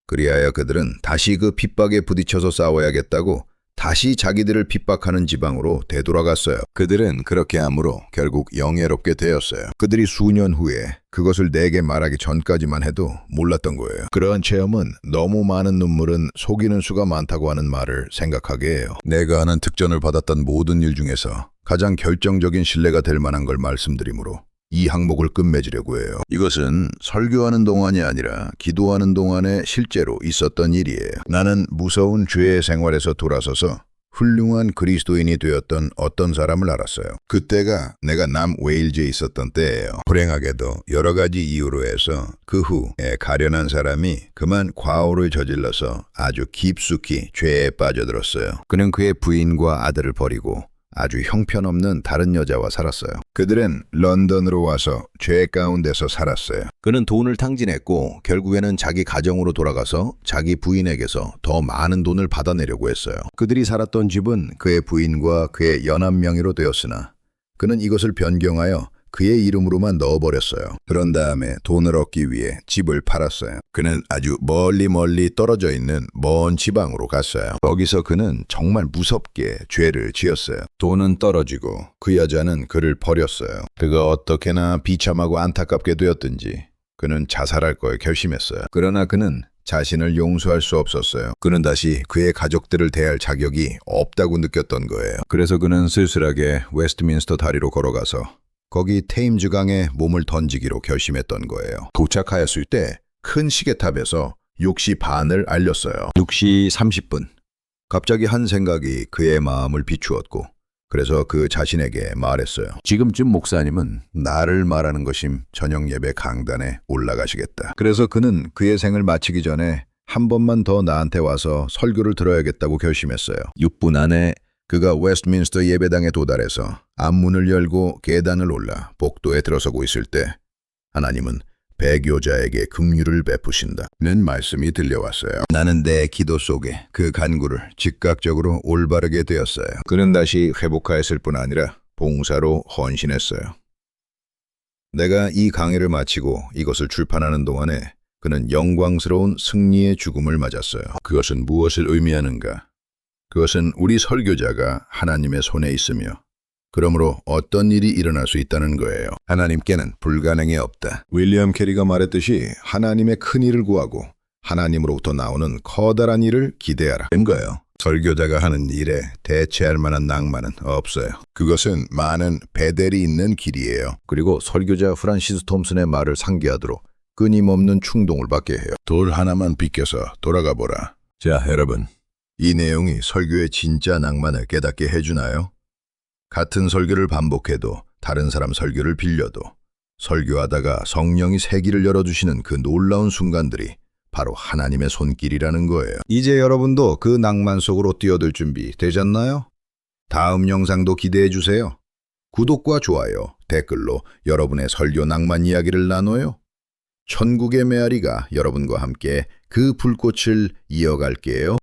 그리하여 그들은 다시 그 핍박에 부딪혀서 싸워야겠다고 다시 자기들을 핍박하는 지방으로 되돌아갔어요. 그들은 그렇게 함으로 결국 영예롭게 되었어요. 그들이 수년 후에 그것을 내게 말하기 전까지만 해도 몰랐던 거예요. 그러한 체험은 너무 많은 눈물은 속이는 수가 많다고 하는 말을 생각하게 해요. 내가 아는 특전을 받았던 모든 일 중에서 가장 결정적인 신뢰가 될 만한 걸 말씀드리므로 이 항목을 끝맺으려고 해요. 이것은 설교하는 동안이 아니라 기도하는 동안에 실제로 있었던 일이에요. 나는 무서운 죄의 생활에서 돌아서서 훌륭한 그리스도인이 되었던 어떤 사람을 알았어요. 그때가 내가 남웨일즈에 있었던 때예요. 불행하게도 여러 가지 이유로 해서 그 후에 가련한 사람이 그만 과오를 저질러서 아주 깊숙이 죄에 빠져들었어요. 그는 그의 부인과 아들을 버리고 아주 형편없는 다른 여자와 살았어요. 그들은 런던으로 와서 죄 가운데서 살았어요. 그는 돈을 탕진했고 결국에는 자기 가정으로 돌아가서 자기 부인에게서 더 많은 돈을 받아내려고 했어요. 그들이 살았던 집은 그의 부인과 그의 연합 명의로 되었으나 그는 이것을 변경하여 그의 이름으로만 넣어버렸어요. 그런 다음에 돈을 얻기 위해 집을 팔았어요. 그는 아주 멀리 떨어져 있는 먼 지방으로 갔어요. 거기서 그는 정말 무섭게 죄를 지었어요. 돈은 떨어지고 그 여자는 그를 버렸어요. 그가 어떻게나 비참하고 안타깝게 되었든지 그는 자살할 걸 결심했어요. 그러나 그는 자신을 용서할 수 없었어요. 그는 다시 그의 가족들을 대할 자격이 없다고 느꼈던 거예요. 그래서 그는 쓸쓸하게 웨스트민스터 다리로 걸어가서 거기 테임즈강에 몸을 던지기로 결심했던 거예요. 도착하였을 때 큰 시계탑에서 6시 반을 알렸어요. 6시 30분. 갑자기 한 생각이 그의 마음을 비추었고 그래서 그 자신에게 말했어요. 지금쯤 목사님은 나를 말하는 것임 저녁 예배 강단에 올라가시겠다. 그래서 그는 그의 생을 마치기 전에 한 번만 더 나한테 와서 설교를 들어야겠다고 결심했어요. 6분 안에 그가 웨스트민스터 예배당에 도달해서 앞문을 열고 계단을 올라 복도에 들어서고 있을 때 하나님은 배교자에게 긍휼을 베푸신다는 말씀이 들려왔어요. 나는 내 기도 속에 그 간구를 즉각적으로 올바르게 되었어요. 그는 다시 회복하였을 뿐 아니라 봉사로 헌신했어요. 내가 이 강의를 마치고 이것을 출판하는 동안에 그는 영광스러운 승리의 죽음을 맞았어요. 그것은 무엇을 의미하는가? 그것은 우리 설교자가 하나님의 손에 있으며 그러므로 어떤 일이 일어날 수 있다는 거예요. 하나님께는 불가능이 없다. 윌리엄 캐리가 말했듯이 하나님의 큰 일을 구하고 하나님으로부터 나오는 커다란 일을 기대하라. 된 거예요. 설교자가 하는 일에 대체할 만한 낭만은 없어요. 그것은 많은 배델이 있는 길이에요. 그리고 설교자 프란시스 톰슨의 말을 상기하도록 끊임없는 충동을 받게 해요. 돌 하나만 비껴서 돌아가 보라. 자, 여러분. 이 내용이 설교의 진짜 낭만을 깨닫게 해주나요? 같은 설교를 반복해도 다른 사람 설교를 빌려도 설교하다가 성령이 새길을 열어주시는 그 놀라운 순간들이 바로 하나님의 손길이라는 거예요. 이제 여러분도 그 낭만 속으로 뛰어들 준비 되셨나요? 다음 영상도 기대해 주세요. 구독과 좋아요, 댓글로 여러분의 설교 낭만 이야기를 나눠요. 천국의 메아리가 여러분과 함께 그 불꽃을 이어갈게요.